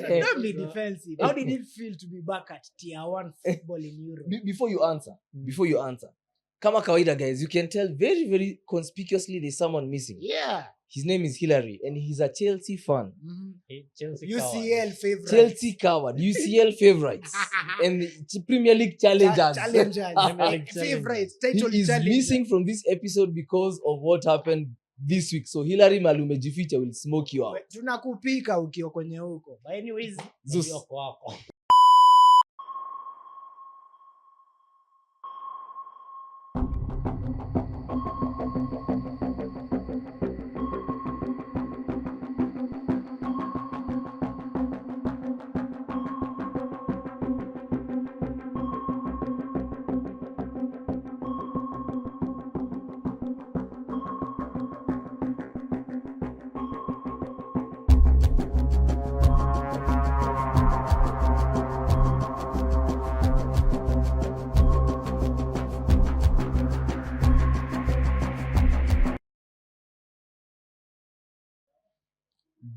Don't be defensive. How did it feel to be back at tier 1 football in Europe? Before you answer, kama kawaida guys, you can tell very very conspicuously there's someone missing. Yeah. His name is Hillary and he's a Chelsea fan. Chelsea UCL favorite. Chelsea coward, UCL favorites, and Premier League challengers. Favorites. Title He is missing from this episode because of what happened this week. So Hillary Malumejificha will smoke you out. Tunakupika ukiwa kwenye huko. But anyways, Zeus. wako.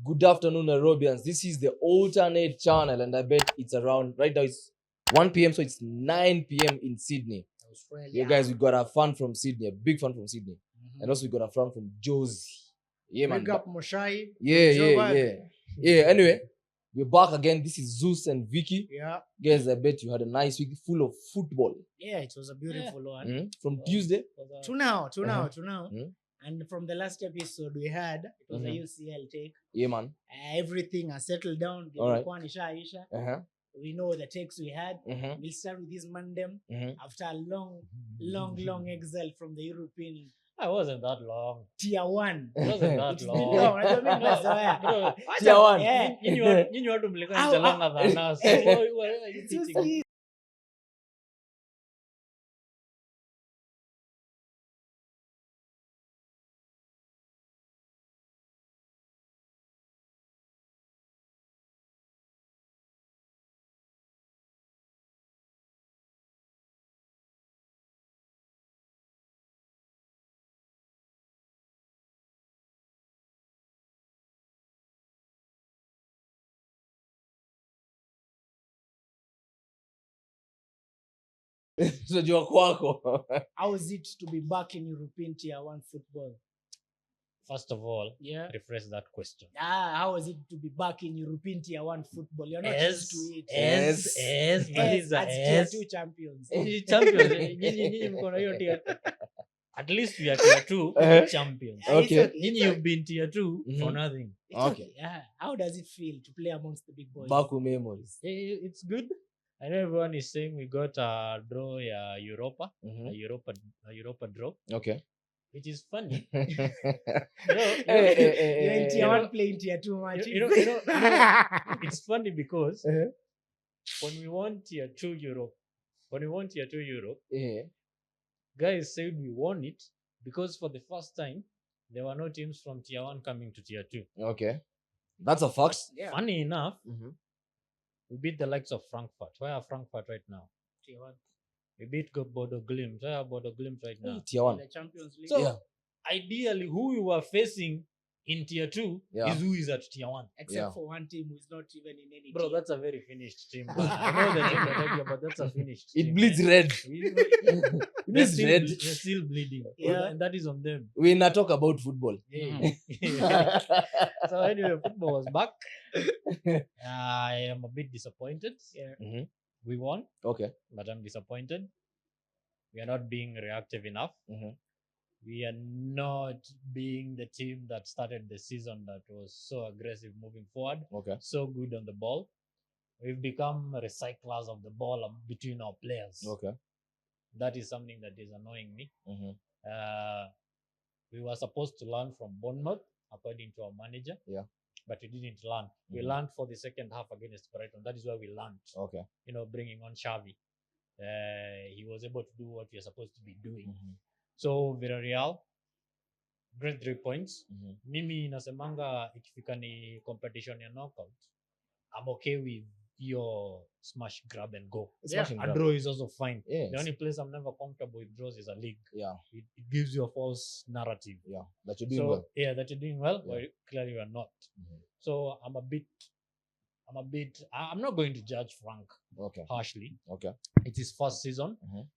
Good afternoon, Nairobians. This is the alternate channel, and I bet it's around right now. It's 1 p.m. so it's 9 p.m. in Sydney. Australia. Yeah, guys, we got a fan from Sydney, a big fan from Sydney, and also we got a fan from Josie. Yeah, man. Big up Moshai. Yeah. Anyway, we're back again. This is Zeus and Vicky. Yeah. Guys, I bet you had a nice week full of football. Yeah, it was a beautiful one. From Tuesday To now. Mhm. And from the last episode we had, it was a UCL take. Yeah, man. Everything has settled down. All right. We know the takes we had. Mhm. We'll start with this Mandem. Mhm. After a long exile from the European I wasn't that long. tier 1. It wasn't that It's been long. long. I don't mean mazoea. Bro, Tier 1. Yeah. nyinyi watu mlikuwa nje longer than us. Why are you teaching me? So jua kwako. How is it to be back in European tier 1 football? First of all, Yeah. rephrase that question. How is it to be back in European tier 1 football? You're not used to it. As tier 2 champions. champions. Nyinyi mko na hiyo tier. At least we are tier 2 champions. Yeah, it's Okay. Nyinyi you've been tier 2 for Mhm. nothing. It's okay. Yeah. How does it feel to play amongst the big boys? Baku memories. It's good. I know everyone is saying we got a draw Europa, Mhm. a Europa draw, Okay. which is funny. Hey, You're in tier you 1 know- playing tier 2 matches. you know, it's funny because when we won tier 2 Europe, Yeah. guys said we won it because for the first time there were no teams from tier 1 coming to tier 2. Okay. That's a fact. Yeah. Funny enough, Mhm. we beat the likes of Frankfurt. Where are Frankfurt right now? Tier 1. We beat Bodo Glimt. Where are Bodo Glimt right now? Tier 1. The Champions League. So Yeah. ideally, who we were facing in tier 2 Yeah. is who is at tier 1. Except Yeah. for one team who is not even in any Bro, team. that's a very finished team. I know the team you're talking about, that's a finished team. It bleeds red. We- It bleeds red. They're still bleeding. Yeah. And that is on them. We not talk about football. So anyway, football was back. I am a bit disappointed. Yeah. Mhm. We won, Okay. but I'm disappointed. We are not being reactive enough. Mhm. We are not being the team that started the season that was so aggressive moving forward, Okay. so good on the ball. We've become recyclers of the ball between our players. Okay. That is something that is annoying me. Mhm. We were supposed to learn from Bournemouth, according to our manager. Yeah. But we didn't learn. We Mhm. learned for the second half against Brighton. That is where we learned. Okay. Bringing on Xavi. He was able to do what we are supposed to be doing. Mhm. So Villarreal, great 3 points. Mhm. Mimi nasemanga ikifika ni competition ya knockout, I'm okay with your smash, grab and go. Smash and A grab. draw is also fine. Yes. The only place I'm never comfortable with draws is a league. Yeah. It gives you a false narrative. Yeah. That you're doing So well. yeah, that you're doing well, Yeah. but clearly you are not. Mhm. So I'm a bit I'm not going to judge Frank Okay. harshly. Okay. It's his first season. Mhm.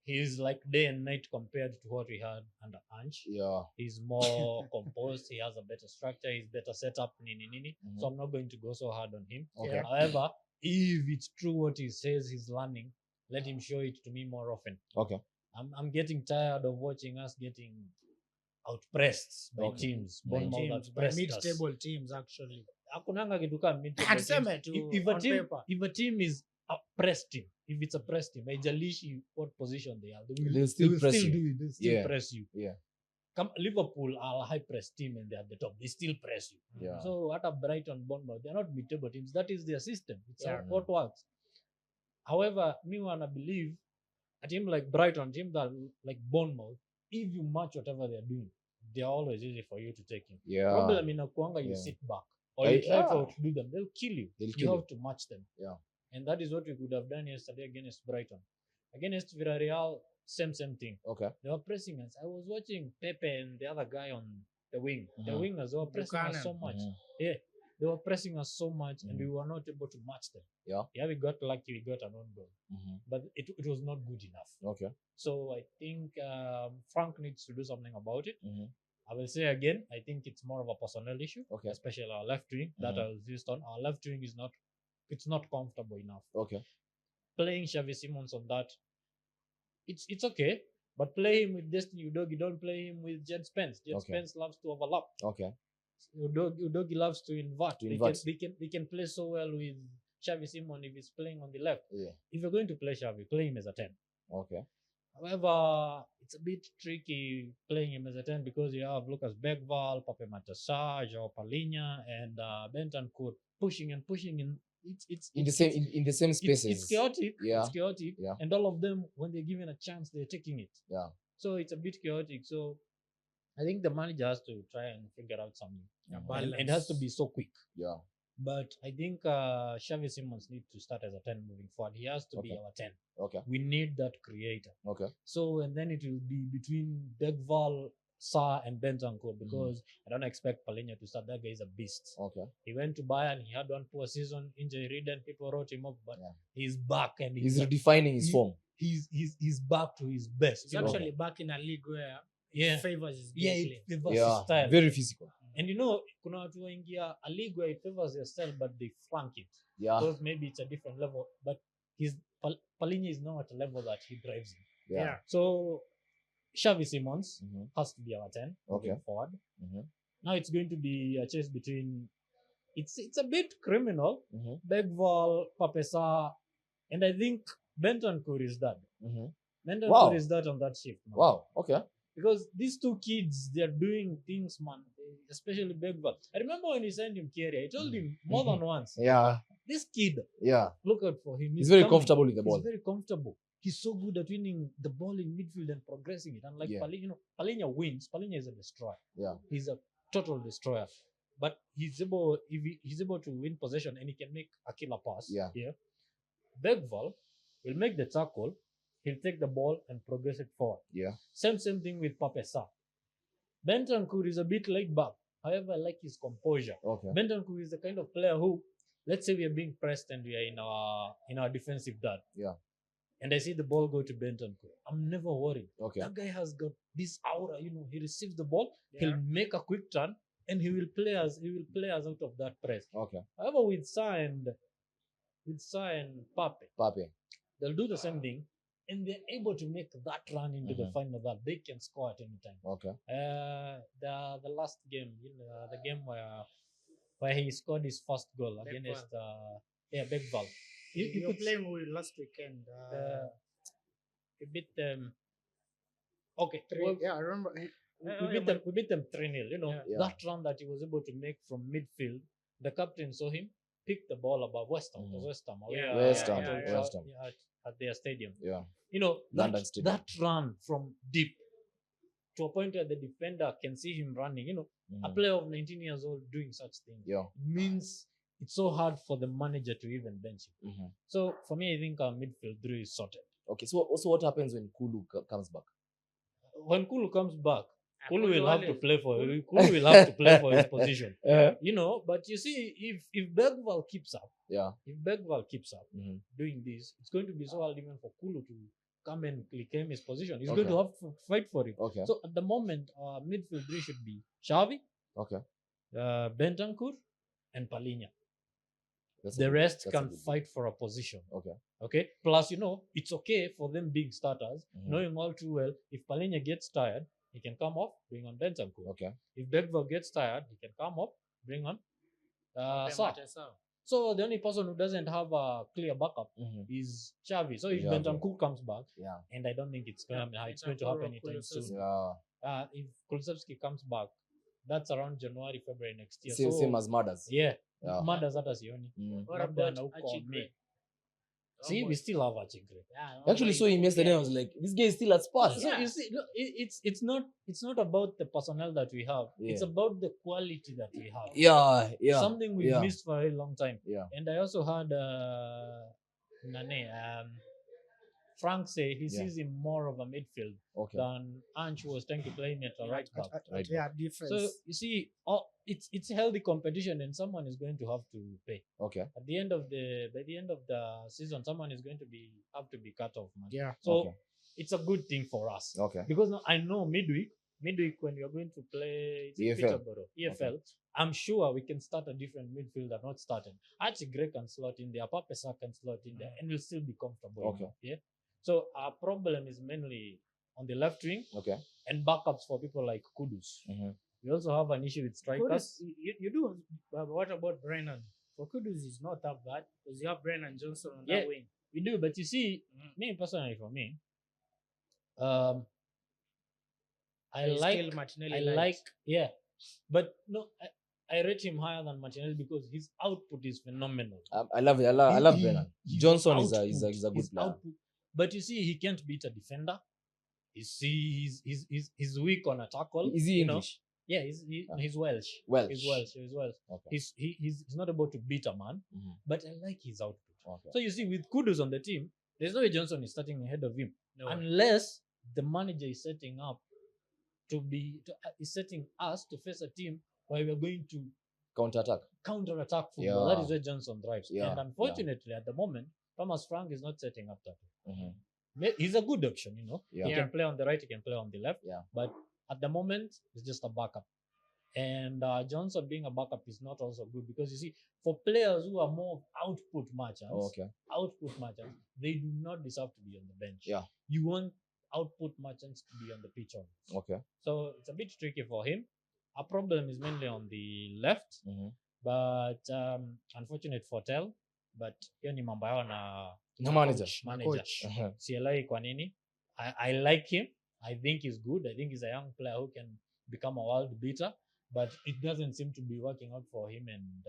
He's like day and night compared to what we had under Ange. Yeah. He's more composed. He has a better structure. He's better set up. Mhm. So I'm not going to go so hard on him. Okay. However, if it's true what he says he's learning, let him show it to me more often. Okay. I'm getting tired of watching us getting outpressed by Okay. teams. By Bournemouth Teams, by outpressed us. mid-table teams actually. Hakunanga kitu kama mid-table Tuseme teams. tu If a on team, paper. if a team is a pressed team, if it's a pressed team, haijalishi what position they are, They'll still press you. do it. They'll still Yeah. press you. Yeah. Come Liverpool are a high press team and they're at the top. They still press you. Yeah. So at a Brighton, Bournemouth, they're not mid-table teams. That is their system. It's what works. However, me wanna believe a team like Brighton, team that like Bournemouth, if you match whatever they're doing, they're always easy for you to take in. Yeah. Problem in Akuanga, you Yeah. sit back or you try to Yeah. outdo them. They'll kill you. They'll You kill have to match them. Yeah. And that is what we could have done yesterday against Brighton. Against Villarreal, same thing. Okay. They were pressing us. I was watching Pepe and the other guy on the wing. The Mhm. wingers were pressing us so much. Mhm. Yeah, they were pressing us so much, and Mhm. we were not able to match them. Yeah. Yeah, we got lucky. We got an own goal, Mhm. but it was not good enough. Okay. So I think Frank needs to do something about it. Mhm. I will say again, I think it's more of a personnel issue, Okay. especially our left wing that Mhm. I was used on. Our left wing is not, it's not comfortable enough. Okay. Playing Xavi Simons on that, it's okay, but play him with Destiny Udogi. Don't play him with Jed Spence. Jed Okay. Spence loves to overlap. Okay. Udogi loves to invert. To invert. They can play so well with Xavi Simon if he's playing on the left. Yeah. If you're going to play Xavi, play him as a 10. Okay. However, it's a bit tricky playing him as a 10 because you have Lucas Begval, Pape Matassa, Joao Palinha, and Bentancur pushing and pushing in. It's In the same spaces. It's chaotic. Yeah. It's chaotic. Yeah. And all of them, when they're given a chance, they're taking it. Yeah. So it's a bit chaotic. So I think the manager has to try and figure out something. And it has to be so quick. Yeah. But I think Xavi Simons needs to start as a 10 moving forward. He has to be Okay. our 10. Okay. We need that creator. Okay. So, and then it will be between Begval, Sa, and Bentancur because I don't expect Palinha to start. That guy is a beast. Okay. He went to Bayern. He had one poor season, injury ridden. People wrote him off, but Yeah. he's back and He's redefining his form. he's back to his best. He's you know? actually back in a league where Yeah. favors his Yeah, gameplay. it favors Yeah. his style. Very physical. And you know, kuna watu waingia a league where it favors their style, but they flank it. Yeah. Because maybe it's a different level, but Palinha is now at a level that he drives in. Yeah. So Xavi Simons Mhm. has to be our 10 Okay. moving forward. Mhm. Now it's going to be a chase between. It's a bit criminal. Mhm. Begval, Papesa, and I think Bentancur is that. Mhm. Bentancur Wow. is that on that shift. Man. Wow. Okay. Because these two kids, they're doing things, man. Especially Begval. I remember when he signed him Kerry, I told him more than once. Yeah. This kid, Yeah. look out for him. He's very coming. comfortable with the ball. He's very comfortable. He's so good at winning the ball in midfield and progressing it. Unlike Yeah. Palinha, Palinha wins. Palinha is a destroyer. Yeah. He's a total destroyer. But he's able to win possession and he can make a killer pass. Yeah. Begval will make the tackle. He'll take the ball and progress it forward. Yeah. Same thing with Papesa. Bentancur is a bit laid back. However, I like his composure. Okay. Bentancur is the kind of player who, let's say we are being pressed and we are in our defensive third. Yeah. And I see the ball go to Bentancur. I'm never worried. Okay. That guy has got this aura, he receives the ball, Yeah. he'll make a quick turn, and he will play us out of that press. Okay. However, with Sa and Pape, Pape. they'll do the same thing, and they're able to make that run into the Mhm. final that they can score at any time. Okay. The last game, the game where he scored his first goal Begval. against Begval. You were playing with last weekend. We beat them. Okay, Yeah, I remember. we beat them 3-0. Yeah. That run that he was able to make from midfield, the captain saw him pick the ball above West Ham. It was West Ham. away, West Ham, at- West Ham. at their stadium. Yeah. that London Stadium. run from deep to a point where the defender can see him running. A Mhm. player of 19 years old doing such things Yeah. means it's so hard for the manager to even bench him. Mhm. So for me, I think our midfield three is sorted. Okay. So also, what happens when Kulu comes back? When Kulu comes back, Kulu will have to play for his position. You know, but you see, if Bergvall keeps up, Mhm. doing this, it's going to be so hard even for Kulu to come and claim his position. He's Okay. going to have to fight for it. Okay. So at the moment, midfield three should be Xavi, Okay. Bentancur, and Palinha. That's a The good- rest that's a can good fight for a position. Okay. Okay. Plus, it's okay for them being starters, Mhm. knowing all too well if Palinha gets tired, he can come off, bring on Bentancur. Okay. If Bergvall gets tired, he can come off, bring on Sa. So the only person who doesn't have a clear backup Mhm. is Xavi. So if Xavi. Bentancur comes back, Yeah. and I don't think it's going to happen anytime soon. Yeah. If Kulusevski comes back, that's around January, February next year. Same as Madas. Yeah. Yeah. Madas hata sioni. Mm. What Labda about na huko Achigre? May. See, we still have Achigre. I actually saw him yesterday. I was like, this guy is still at Spurs. So you see, look, it's not about the personnel that we have. It's Yeah. about the quality that we have. Yeah. Something we've yeah. missed for a very long time. Yeah. And I also heard Frank say he Yeah. sees him more of a midfield Okay. than Ange, who was trying to play him at a right back. Right Yeah, difference. So you see, it's healthy competition, and someone is going to have to pay. Okay. By the end of the season, someone is going to have to be cut off, man. yeah. So Okay. it's a good thing for us. Okay. Because now I know midweek when we are going to play EFL. Peterborough, EFL, I'm sure we can start a different midfielder, not starting. Achigre can slot in there, Papesa can slot in there, and we'll still be comfortable. Okay. Yeah. So our problem is mainly on the left wing Okay. and backups for people like Kudus. Mhm. We also have an issue with strikers. Kudus, you do, but what about Brennan? For Kudus is not that bad because you have Brennan Johnson on Yeah. that wing. We do, but you see, me personally, for me, I He's like still Martinelli I light. like, yeah, but no, I rate him higher than Martinelli because his output is phenomenal. I love it. I love He- Brennan. his Johnson is output, a good his player. output. But you see, he can't beat a defender. He's weak on a tackle. Is he you know? English? Yeah, he's Welsh. Welsh. He's Welsh. Okay. He's not able to beat a man, Mhm. but I like his output. Okay. So you see, with Kudus on the team, there's no way Johnson is starting ahead of him No. unless the manager is setting us to face a team where we're going to Counter-attack. counter-attack football. Yeah. That is where Johnson thrives. Yeah, And unfortunately, at the moment, Thomas Frank is not setting up that. Mhm. He's a good option, Yeah. He can play on the right, he can play on the left. Yeah. But at the moment, it's just a backup. And Johnson being a backup is not also good because you see, for players who are more output merchants, Okay. they do not deserve to be on the bench. Yeah. You want output merchants to be on the pitch always. Okay. So it's a bit tricky for him. Our problem is mainly on the left, Mhm. but unfortunate for Tel. But hiyo ni mambo yao The manager. Coach. Uh-huh. Sielewi kwa nini. I like him. I think he's good. I think he's a young player who can become a world beater, but it doesn't seem to be working out for him and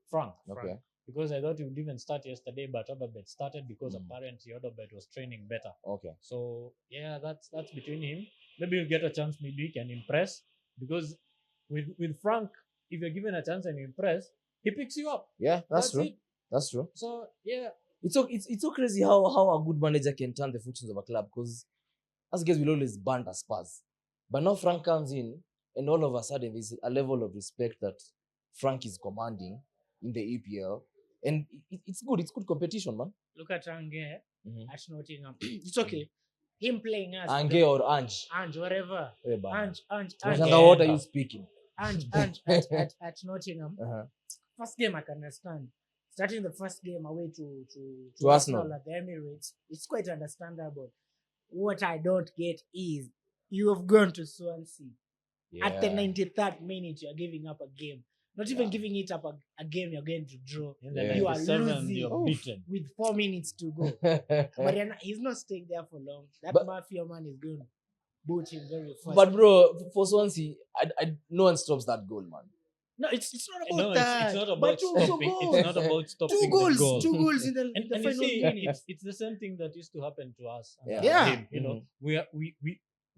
Frank. Okay. Because I thought he would even start yesterday, but Odobet started because Mm. apparently Odobet was training better. Okay. So yeah, that's between him. Maybe he'll get a chance midweek and impress. Because with Frank, if you're given a chance and you impress, he picks you up. Yeah, that's true. it. That's true. So yeah, It's so crazy how a good manager can turn the fortunes of a club, because us guys will always banter Spurs. But now Frank comes in, and all of a sudden there's a level of respect that Frank is commanding in the EPL. And it's good. It's good competition, man. Look at Ange Mhm. at Nottingham. It's okay. Him playing us. Ange or Ange. Ange, whatever. Eh, bana. Ange, Tunashanga, what are you speaking? Ange at Nottingham. Uh-huh. First game I can understand. Starting the first game away to Arsenal. at the Emirates, it's quite understandable. What I don't get is you have gone to Swansea. At the 93rd minute, you're giving up a game. Not even giving it up a game you're going to draw. in the Yeah. You are 97th, losing. you're Oof. beaten. With 4 minutes to go. But he's not staying there for long. That But- mafia man is going to boot him very fast. But bro, for Swansea, no one stops that goal, man. no, it's not about No, that. it's not But about two stopping. goals. It's not about stopping Two goals. the goal. 2 goals in the, And the you final see, minute. it's the same thing that used to happen to us. Yeah. under Yeah. him,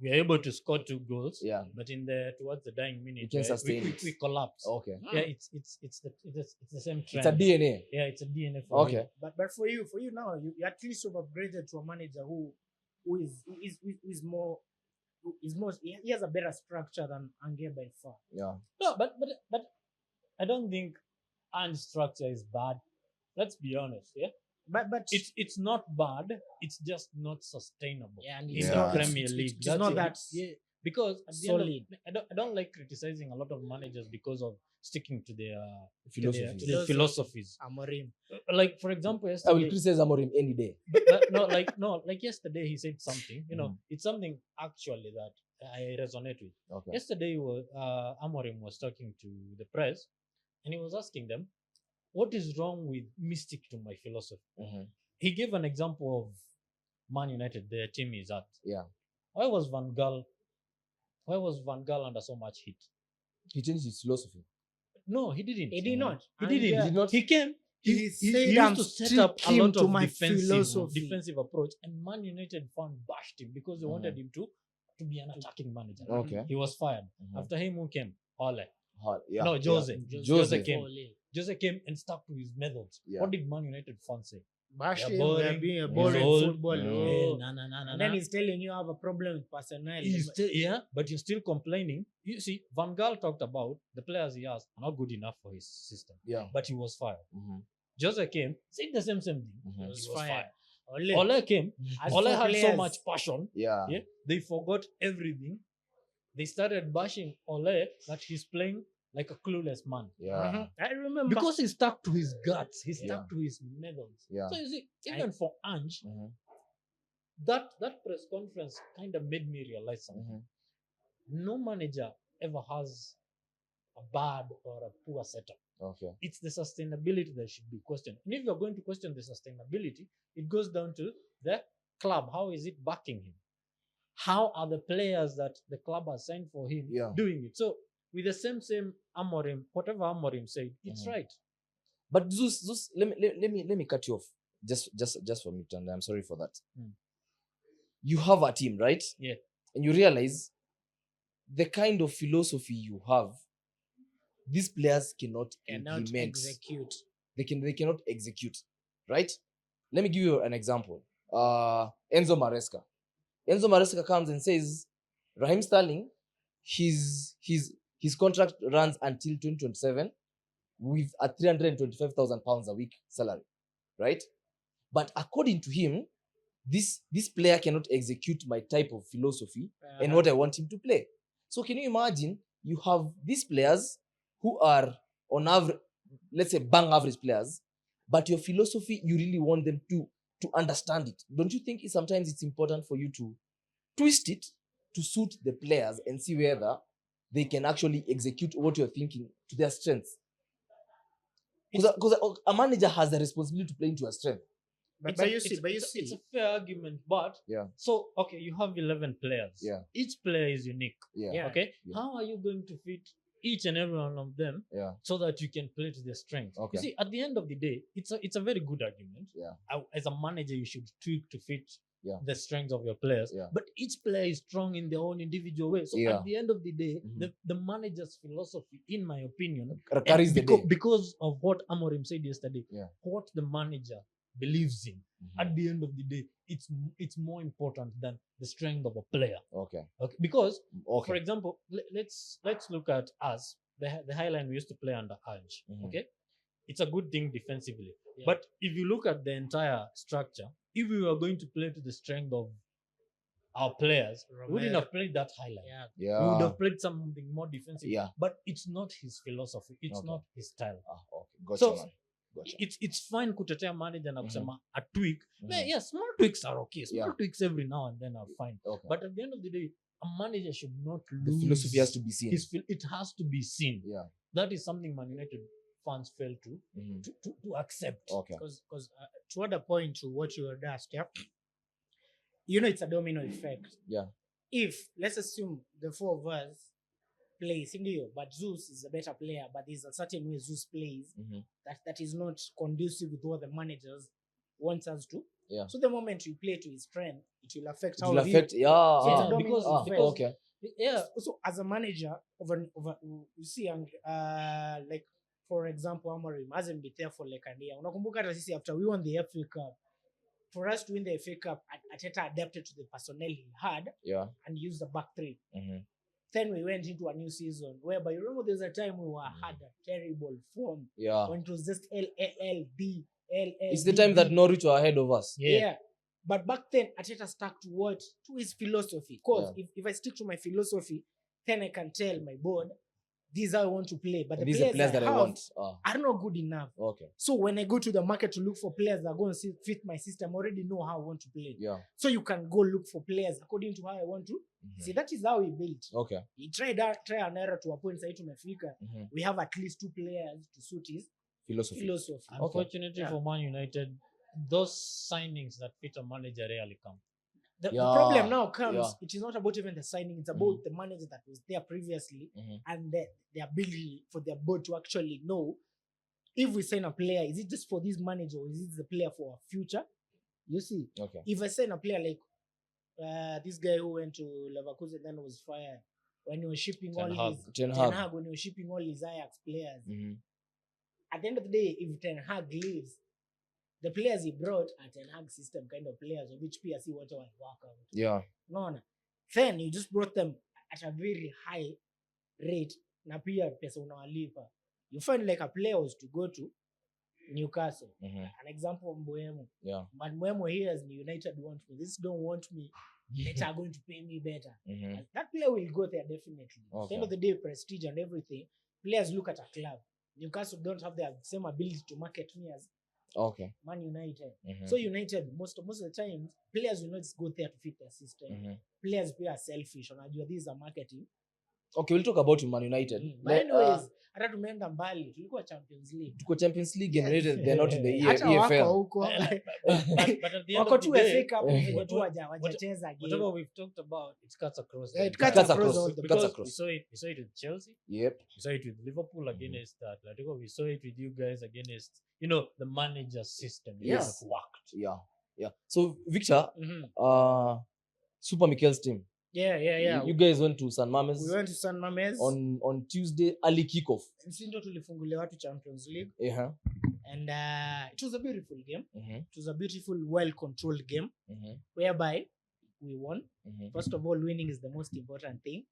we are able to score 2 goals. Yeah. But towards the dying minute, You can sustain it. we collapse. Okay. Yeah, it's the same trend. It's a DNA. Yeah, it's a DNA for Okay. him. But for you now, you at least have upgraded to a manager who is more is most. He has a better structure than Ange by far. Yeah. No, but I don't think Ange's structure is bad. Let's be honest, yeah. But It's not bad. It's just not sustainable yeah, and in it's the not Premier it's, League. It's That's not it. that Yeah, because at the solid. end of, I don't like criticizing a lot of managers because of sticking to their Philosophies. to their philosophies. Amorim. Like for example, I will yesterday, criticize Amorim any day. but no, like yesterday he said something. Mhm. It's something actually that I resonate with. Okay. Yesterday, Amorim was talking to the press, and he was asking them, "What is wrong with me stick to my philosophy?" Mhm. He gave an example of Man United, their team is at. Yeah. Why was Van Gaal? Why was Van Gaal under so much heat? He changed his philosophy. No, he didn't. He did not. He And, didn't. He did not. He came. He said, used "I'm to set up a sticking lot to of my defensive philosophy." approach, and Man United fan bashed him because they Mhm. wanted him to be an attacking manager. Okay. He was fired. Mhm. After him, who came? Ole. Yeah. No, Jose. Yeah. Jose came. Jose came and stuck to his methods. Yeah. What did Man United fans say? Bash They're him, boring, they're being a he's boring old, football. Mm. Oh. Nah. And then he's telling you I have a problem with personnel. He's still, yeah, but you're still complaining. You see, Van Gaal talked about the players he has are not good enough for his system, Yeah. but he was fired. Mhm. Jose came, said the same thing. Mhm. He He was was fired. fired. Ole came. As Ole for had so players, much passion. Yeah. Yeah, they forgot everything. They started bashing Ole that he's playing like a clueless man Yeah. Mhm. I remember. because he stuck to his guts. He Yeah. stuck to his methods. Yeah. So you see, even for Ange, Mhm. that press conference kind of made me realize something. Mhm. No manager ever has a bad or a poor setup. Okay. It's the sustainability that should be questioned. And if you're going to question the sustainability, it goes down to the club. How is it backing him? How are the players that the club has signed for him Yeah. doing it? So with the same Amorim, whatever Amorim said, it's Mhm. right. But Zeus, let me cut you off just for a minute, and I'm sorry for that. Mm. You have a team, right? Yeah. And you realize the kind of philosophy you have, these players cannot implement. execute. They cannot execute, right? Let me give you an example. Enzo Maresca. Enzo Maresca comes and says, Raheem Sterling, his contract runs until 2027 with a £325,000 a week salary, right? But according to him, this player cannot execute my type of philosophy and what I want him to play. So can you imagine you have these players who are on average, let's say bang average players, but your philosophy, you really want them to understand it. Don't you think sometimes it's important for you to twist it to suit the players and see whether they can actually execute what you're thinking to their strengths? Because a manager has the responsibility to play into your strength. But you see, it's a fair argument. But Yeah. so okay, you have 11 players. Yeah. Each player is unique. Yeah. Okay. Yeah. How are you going to fit each and every one of them Yeah. so that you can play to their strengths? Okay. You see, at the end of the day, it's a very good argument. Yeah. As a manager, you should tweak to fit Yeah. the strengths of your players. Yeah. But each player is strong in their own individual way. So Yeah. at the end of the day, Mhm. the manager's philosophy, in my opinion, Carries the day. because of what Amorim said yesterday, Yeah. what the manager believes in, Mhm. at the end of the day, it's more important than the strength of a player. Okay. Because, Okay. for example, let's look at us, the Highline we used to play under Ange. Mhm. Okay, it's a good thing defensively. Yeah. But if you look at the entire structure, if we were going to play to the strength of our players, we wouldn't Romero. have played that Highline. Yeah. Yeah. We would have played something more defensive. Yeah. But it's not his philosophy. It's Okay. not his style. Okay. Gotcha, So, man. Gotcha. It's fine kutetea manager na Mhm. kusema a tweak. Mhm. Yeah, small tweaks are okay. Small Yeah. tweaks every now and then are fine. Okay. But at the end of the day, a manager should not The lose philosophy has to be seen. it has to be seen. Yeah. That is something Man United fans fail to Mhm. to accept. Okay. Because to add a point to what you had asked, yeah, you know it's a domino effect. Yeah. If let's assume the four of us play single, but Zeus is a better player, but there's a certain way Zeus plays Mhm. that is not conducive with what the managers wants us to. Yeah. So the moment we play to his strength, it will affect It how will he- affect. Yeah. So it's a Yeah, domino because- effect. Okay. Yeah. So as a manager you see like for example Amorim hasn't been there for like a year. Unakumbuka hata sisi after we won the FA Cup for us to win the FA Cup, Arteta adapted to the personnel he had Yeah. and used the back three. Mhm. Then we went into a new season whereby you remember there's a time we had a terrible form Yeah. when it was just LLD. It's the time that Norwich were ahead of us. Yeah. But back then, Arteta stuck to what? To his philosophy. Because if I stick to my philosophy, then I can tell my board, this is how I want to play. But These the are players players that I I have want. are not good enough. Okay. So when I go to the market to look for players that are going to fit my system, I already know how I want to play. Yeah. So you can go look for players according to how I want to. See, that is how we built. Okay. He tried and error to a point side to Mefika. We have at least 2 players to suit his philosophy. Unfortunately for Man United, those signings that fit a manager rarely come. The problem now comes, it is not about even the signing, it's about the manager that was there previously and the ability for their board to actually know if we sign a player, is it just for this manager or is it the player for our future? You see, if I sign a player like this guy who went to Leverkusen then was fired when he was shipping Ten Hag. when he was shipping all his Ajax players. At the end of the day, if Ten Hag leaves, the players he brought are Ten Hag system kind of players of which PSC want to work out. Yeah. No. Then you just brought them at a very high rate. Na pia pesa unawalipa. You find like a player was to go to Newcastle. An example of Mbeumo. Yeah. But Mbeumo here as United want me. This don't want me. They are going to pay me better. That player will go there definitely. At the end of the day, prestige and everything. Players look at a club. Newcastle don't have the same ability to market me as Man United. So United, most of the time, players will not just go there to fit their system. Players are selfish. This is a marketing. Okay, we'll talk about Man United. But anyways, hata tumeenda mbali, tulikuwa Champions League. Tuko Champions League and United, they're not in the Hata EFL. wako huko. But at the end Wako of the tu day, FA Cup wenye tu hawajacheza game. whatever we've talked about, it cuts across. It the cuts entire- across all the because board. we saw it with Chelsea. Yep. We saw it with Liverpool against Atletico. We saw it with you guys against, the manager system. It Yes. has worked. Yeah. So Victor, Super Mikel's team. Yeah. You guys went to San Mames. We went to San Mames. On Tuesday, early kickoff. Sisi ndo tulifungulia watu Champions League. And it was a beautiful game. It was a beautiful, well-controlled game whereby we won. First of all, winning is the most important thing.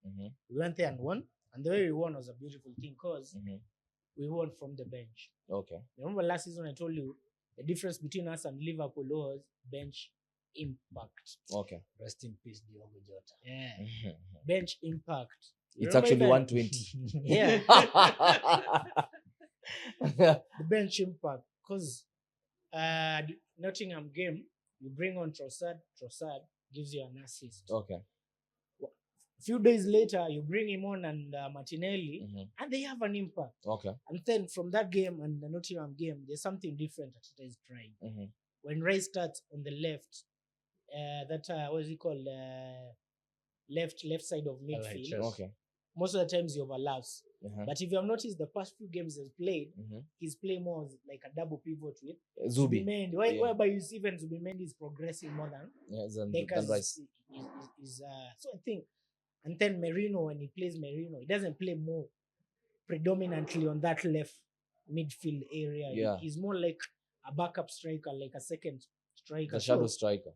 We went there and won. And the way we won was a beautiful thing because we won from the bench. Okay. Remember last season I told you the difference between us and Liverpool was bench impact. Okay. Rest in peace, Diogo Jota. Yeah. Bench impact. It's Remember actually that? 120. Yeah. The bench impact. Because Nottingham game, you bring on Trossard gives you an assist. Okay. A few days later, you bring him on and Martinelli, and they have an impact. Okay. And then from that game and the Nottingham game, there's something different that it is trying. When Rice starts on the left, what is it called? Left side of midfield. Okay. Most of the times he overlaps. But if you have noticed the past few games he's played, he's playing more like a double pivot with Zubimendi. Whereby you see even Zubimendi is progressing more than Rice. So I think, and then Merino, when he plays Merino, he doesn't play more predominantly on that left midfield area. Yeah. He's more like a backup striker, like a second striker. The shadow striker.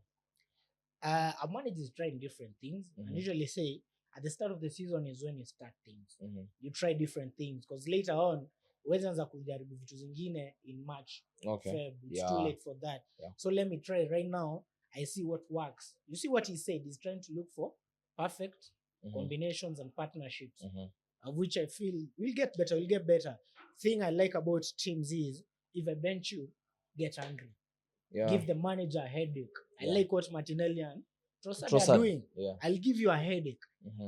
A manager is trying different things. And usually say at the start of the season is when you start things. You try different things because later on uwezaanza kujaribu vitu zingine in March. Feb. It's too late for that. So let me try right now. I see what works. You see what he said? He's trying to look for perfect combinations and partnerships, of which I feel will get better. Thing I like about teams is if I bench you, get angry. Give the manager a headache. I like what Martinelli and Trossard are doing. I'll give you a headache.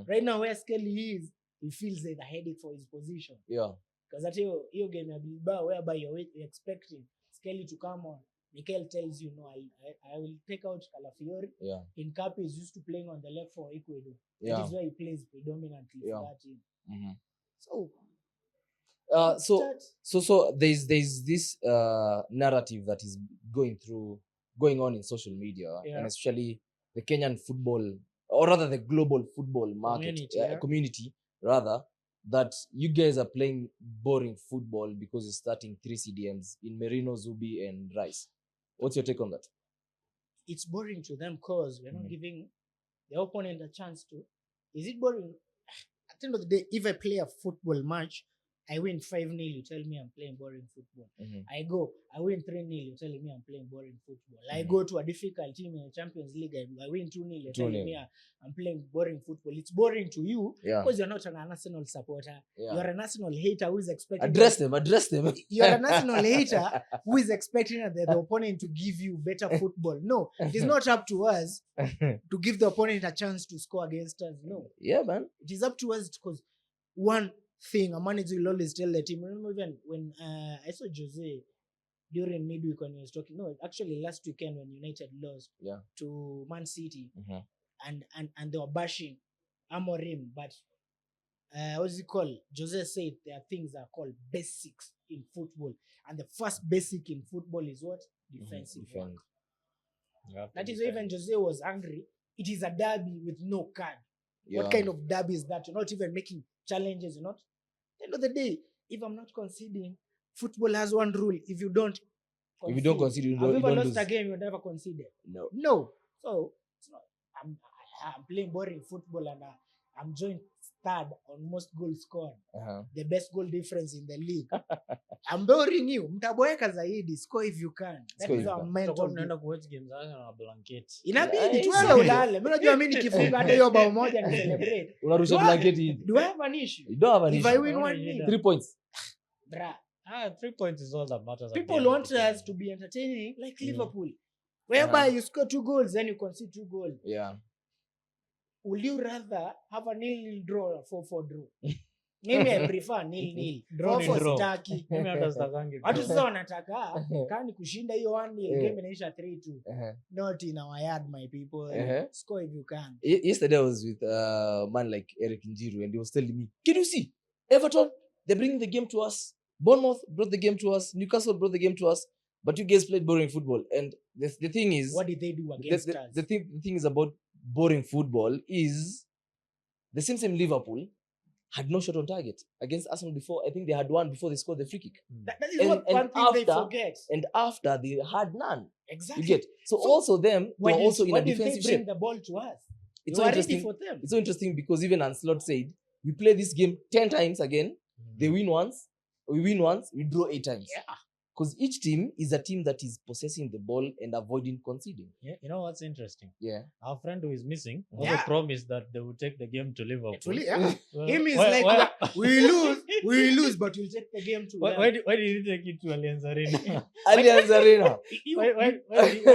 Right now where Skelly is, he feels the headache for his position. Because at your game at Bilbao, whereby you're expecting Skelly to come on, Mikel tells you, no, I will take out Calafiori. In Capi is used to playing on the left for Ecuador. That is why he plays predominantly for that team. So there's this narrative that is going on in social media, and especially the Kenyan football, or rather the global football market community, rather, that you guys are playing boring football because you're starting 3 CDMs in Merino, Zubi, and Rice. What's your take on that? it's boring to them because we're not Mhm. giving the opponent a chance to. Is it boring? At the end of the day, if I play a football match, I win 5-0, you tell me I'm playing boring football. Mhm. I win 3-0, you're telling me I'm playing boring football. I Mhm. go to a difficult team in the Champions League, I win 2-0, you're telling 2-0. me I'm playing boring football. It's boring to you Yeah. because you're not an Arsenal supporter. Yeah. You're an Arsenal hater who is expecting Address them. you're an Arsenal hater who is expecting the opponent to give you better football. No, it is not up to us to give the opponent a chance to score against us. No, Yeah, man. it is up to us because one thing a manager will always tell the team. Remember even when I saw Jose during midweek when he was talking. No, actually last weekend when United lost Yeah. to Man City Mhm. and they were bashing Amorim, but what's it called? Jose said there are things that are called basics in football, and the first basic in football is what? Defensive work. Defend. That is why even Jose was angry. It is a derby with no card. Yeah. What kind of derby is that? You're not even making challenges. You're not. At the end of the day, if I'm not conceding, football has one rule: if you don't If you don't concede, you have you don't ever lost lose. a game you never conceded? No. No. So it's not. I'm playing boring football and I'm joined third on most goals scored. Uh-huh. The best goal difference in the league. I'm boring you. Mtaboeka zaidi. Score if you can. That Score is if you our can. mental. Tunaenda kuwatch games na blanketi. Inabidi Yeah, tuwala so- ulale. Mimi najua mimi nikifunga hata hiyo bao moja ni celebrate. Unarusha Do I- blanketi hivi. Do I have an issue? You don't have an If I issue. win Why 1-0, not? 3 points. bruh, 3 points is all that matters. at the people end of want the game. us to be entertaining like Mm. Liverpool, whereby you score 2 goals, then you concede 2 goals. Yeah. Would you rather have a 0-0 draw or a 4-4 draw? Mimi I prefer 0-0. Draw ni 4-4 draw. sitaki. Mimi hata sitakangi Watu draw. sasa wanataka kani kushinda hiyo 1-0 game inaisha 3-2. Uh-huh. Not in our yard, my people. Uh-huh. Score if you can. Yesterday I was with a man like Eric Njiru and he was telling me, can you see Everton, they're bringing the game to us. Bournemouth brought the game to us. Newcastle brought the game to us. But you guys played boring football. And the thing is, What did they do against us? the thing is about boring football is the same Liverpool had no shot on target against Arsenal before. I think they had one before they scored the free kick. That is And- what and one thing they after- forget. And after they had none. Exactly. You get so So, also them were also in why a did they defensive bring shape. the ball to us? It's We so were ready interesting. for them. It's so interesting because even Anslot said we play this game 10 times again. They win once, we win once, we draw 8 times. Yeah. Because each team is a team that is possessing the ball and avoiding conceding. Yeah, you know what's interesting? Yeah. Our friend who is missing also Yeah. promised that they will take the game to Liverpool. Actually, yeah. Well, Him is why- like, why- we lose, but we'll take the game to them. why did he take it to Allianz Arena? Allianz Arena. Why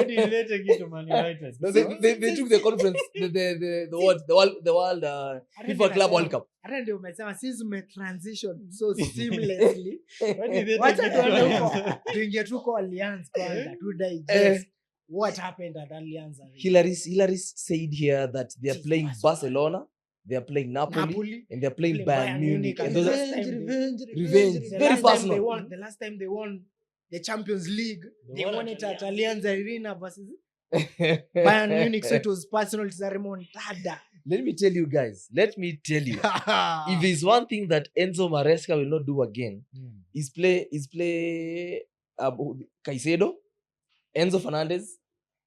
did they take it to Man United? No, they took the conference, the world FIFA Club World Cup. Hata ndio umesema sisi transition so seamlessly. Why did they Wacha take it to tuende huko. Allianz? Tuingie tu kwa Allianz kwanza, tu digest what happened at Allianz Arena. Hilaris said here that they are playing Barcelona, they are playing Napoli, and they are playing Bayern Munich. And those are revenge. The Very last time personal. the last time they won the Champions League, they won won at it at Allianz. Allianz Arena versus Bayern Munich, so it was personal. It's a remontada. Let me tell you guys. If there's one thing that Enzo Maresca will not do again, is play Caicedo, Enzo Fernandez,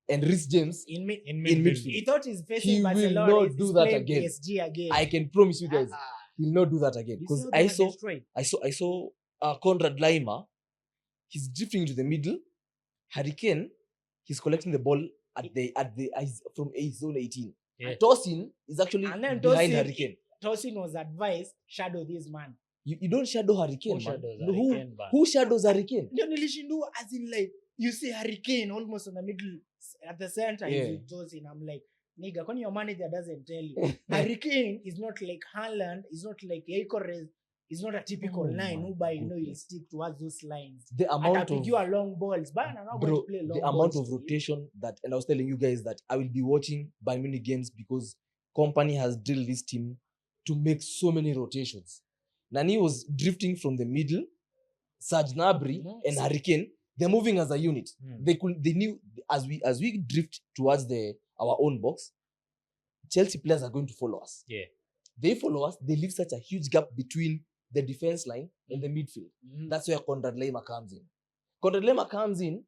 and Reece James in mid, In in midfield. midfield. he thought he's facing He will Barcelona. not he's do that playing again. PSG again. I can promise you guys, Ah, he'll not do that again. you Because see how I they saw were destroyed? I saw Conrad Laimer. He's drifting into the middle. Hurricane, he's collecting the ball from zone 18. Yeah. Tosin is actually And then behind Tosin- Hurricane. Tosin was advised, shadow this man. You don't shadow Hurricane, Who man. shadows No, Hurricane, man? who shadows Hurricane? Ndio nilishindua as in like, you see Hurricane almost in the middle, at the center Yeah. is with Tosin. I'm like, nigga, when your manager doesn't tell you. Hurricane is not like Haaland, is not like Eikores, is not a typical Oh line my who by you know goodness. he'll stick towards those lines. The amount of Atapigiwa long balls. Bana now going bro, to play long the amount balls of to you. rotation that, and I was telling you guys that I will be watching Bayern Munich games because Company has drilled this team to make so many rotations. Nani was drifting from the middle, Serge Gnabry and Hurricane. They're moving as a unit. They knew as we drift towards our own box, Chelsea players are going to follow us. Yeah. They follow us. They leave such a huge gap between the defense line and the midfield. Mhm. That's where Conrad Laimer comes in. Conrad Laimer comes in.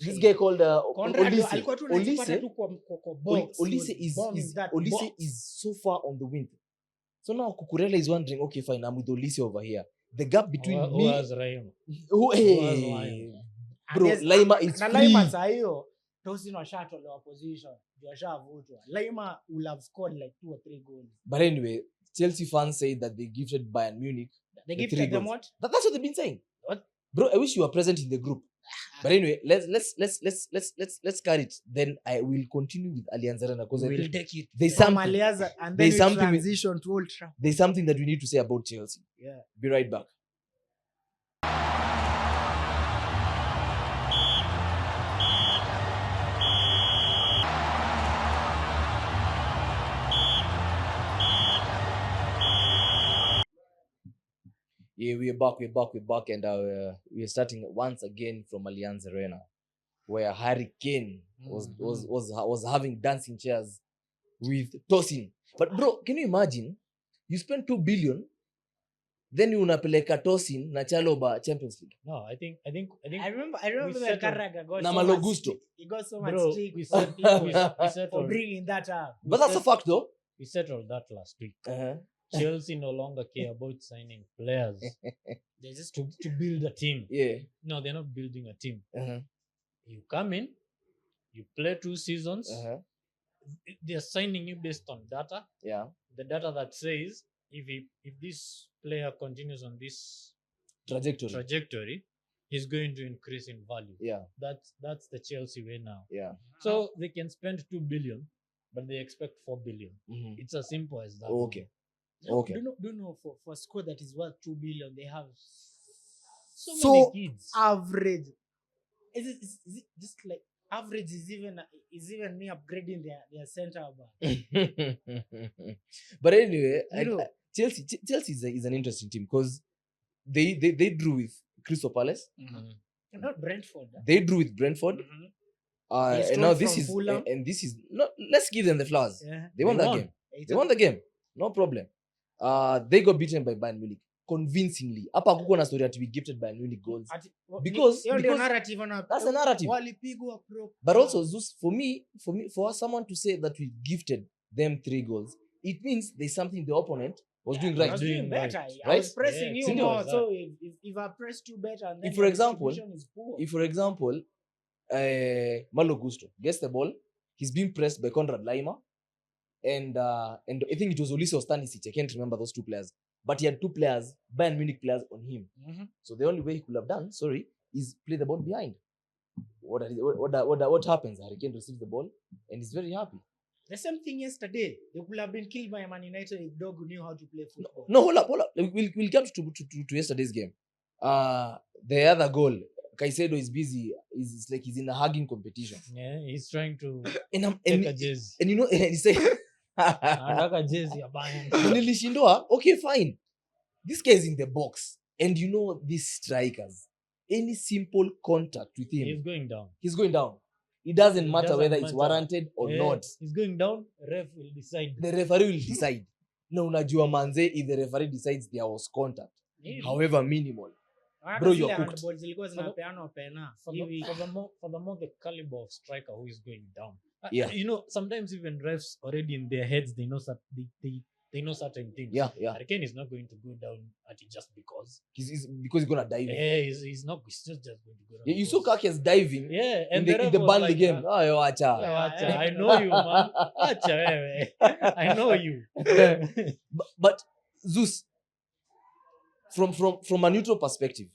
This guy called Conrad Olise. alikuwa tu anajipata Olise, tu kwa box. Olise He was bombing that Olise box. is so far on the wing. So now Kukurela is wondering, okay, fine, I'm with Olise over here. The gap between Who me, has Raheem? hey, Lima? And bro, there's- Lima is na free. Lima saa hiyo Tosin washatolewa position. Washavutwa. Lima will have scored like 2 or 3 goals. But anyway, Chelsea fans say that they gifted Bayern Munich. They The gifted 3 them goals. what? That's what they've been saying. What? Bro, I wish you were present in the group. But anyway, let's carry it. Then I will continue with Allianz Arena because I We will think take it. there's From something Alianza, and then there's we something with- transition to Old Trafford. there's something that we need to say about Chelsea. Yeah. Be right back. Yeah, we're back, and we're starting once again from Allianz Arena, where Harry Kane was having dancing chairs with Tosin. But bro, can you imagine? You spend 2 billion, then you unapeleka Tosin na Chaloba Champions League. No, I think I remember when settled. Carragher got Na so much Malo-Gusto. stick. He got so much bro, stick we from said people we for settled bringing that up. But that's a fact, though. we settled that last week. Uh-huh. Chelsea no longer care about signing players They just to build a team. Yeah. No, they're not building a team. Uh-huh. You come in, you play 2 seasons. Uh-huh. They're signing you based on data. Yeah. The data that says if this player continues on this trajectory, he's going to increase in value. Yeah. That's the Chelsea way now. Yeah. So they can spend 2 billion, but they expect 4 billion. Mm-hmm. It's as simple as that. Okay. No, Okay. Do you know for a squad that is worth 2 billion, they have So So many kids. average. Is it just like average is even me upgrading their center back? But anyway, You know. Chelsea is an interesting team because they drew with Crystal Palace. Mhm. Not Brentford. They drew with Brentford. Mhm. And stole now this from is Fulham. and this is not. Let's give them the flowers. Yeah. They won They that won. game. It's They a- won the game. No problem. They got beaten by Bayern Munich convincingly. Hapa kuko na story ati we gifted Bayern Munich goals. Because narrative that's a narrative. walipigwa pro. But also, Zeus, for someone to say that we gifted them 3 goals, it means there's something the opponent was doing I right. was doing better. I Right? was pressing Yeah, you Sindio. more. So if I pressed you better, and then If, for your example, distribution is poor. If, for example, Malo Gusto gets the ball, he's being pressed by Conrad Lima, and I think it was Olise or Stanisic. I can't remember those 2 players, but he had 2 players, Bayern Munich players, on him. Mhm. So the only way he could have done, is play the ball behind. What happens? Harry Kane receives the ball and he's very happy. The same thing yesterday. They could have been killed by Man United if Dog knew how to play football. No, hold up. We'll come to yesterday's game. The other goal, Caicedo is busy. It's like he's in a hugging competition. Yeah, he's trying to And take a jersey. and you know, and he said, Anataka jersey ya Bayern. nilishindwa. Okay, fine. This guy is in the box, and you know these strikers. Any simple contact with him, He's going down. he's going down. It doesn't matter doesn't whether it's matter. warranted or Yeah, not. He's going down. Ref will decide. The referee will decide. Na unajua manze, if the referee decides there was contact, Really? however minimal. Hata Bro, zile you're cooked. handballs zilikuwa zinapeanwa pena. For the more the caliber of striker who is going down. Yeah. You know, sometimes even refs already in their heads they know they know certain things. Yeah. Harry Kane is not going to go down at it just because. Because he's gonna dive. Yeah, he's not just going to go down. You saw because- Kake as diving Yeah, in and the ref was Burnley like, game. Oh, yo, acha. "Yeah, acha, I know you, man. Acha, wewe. I know you." But Zeus, from a neutral perspective,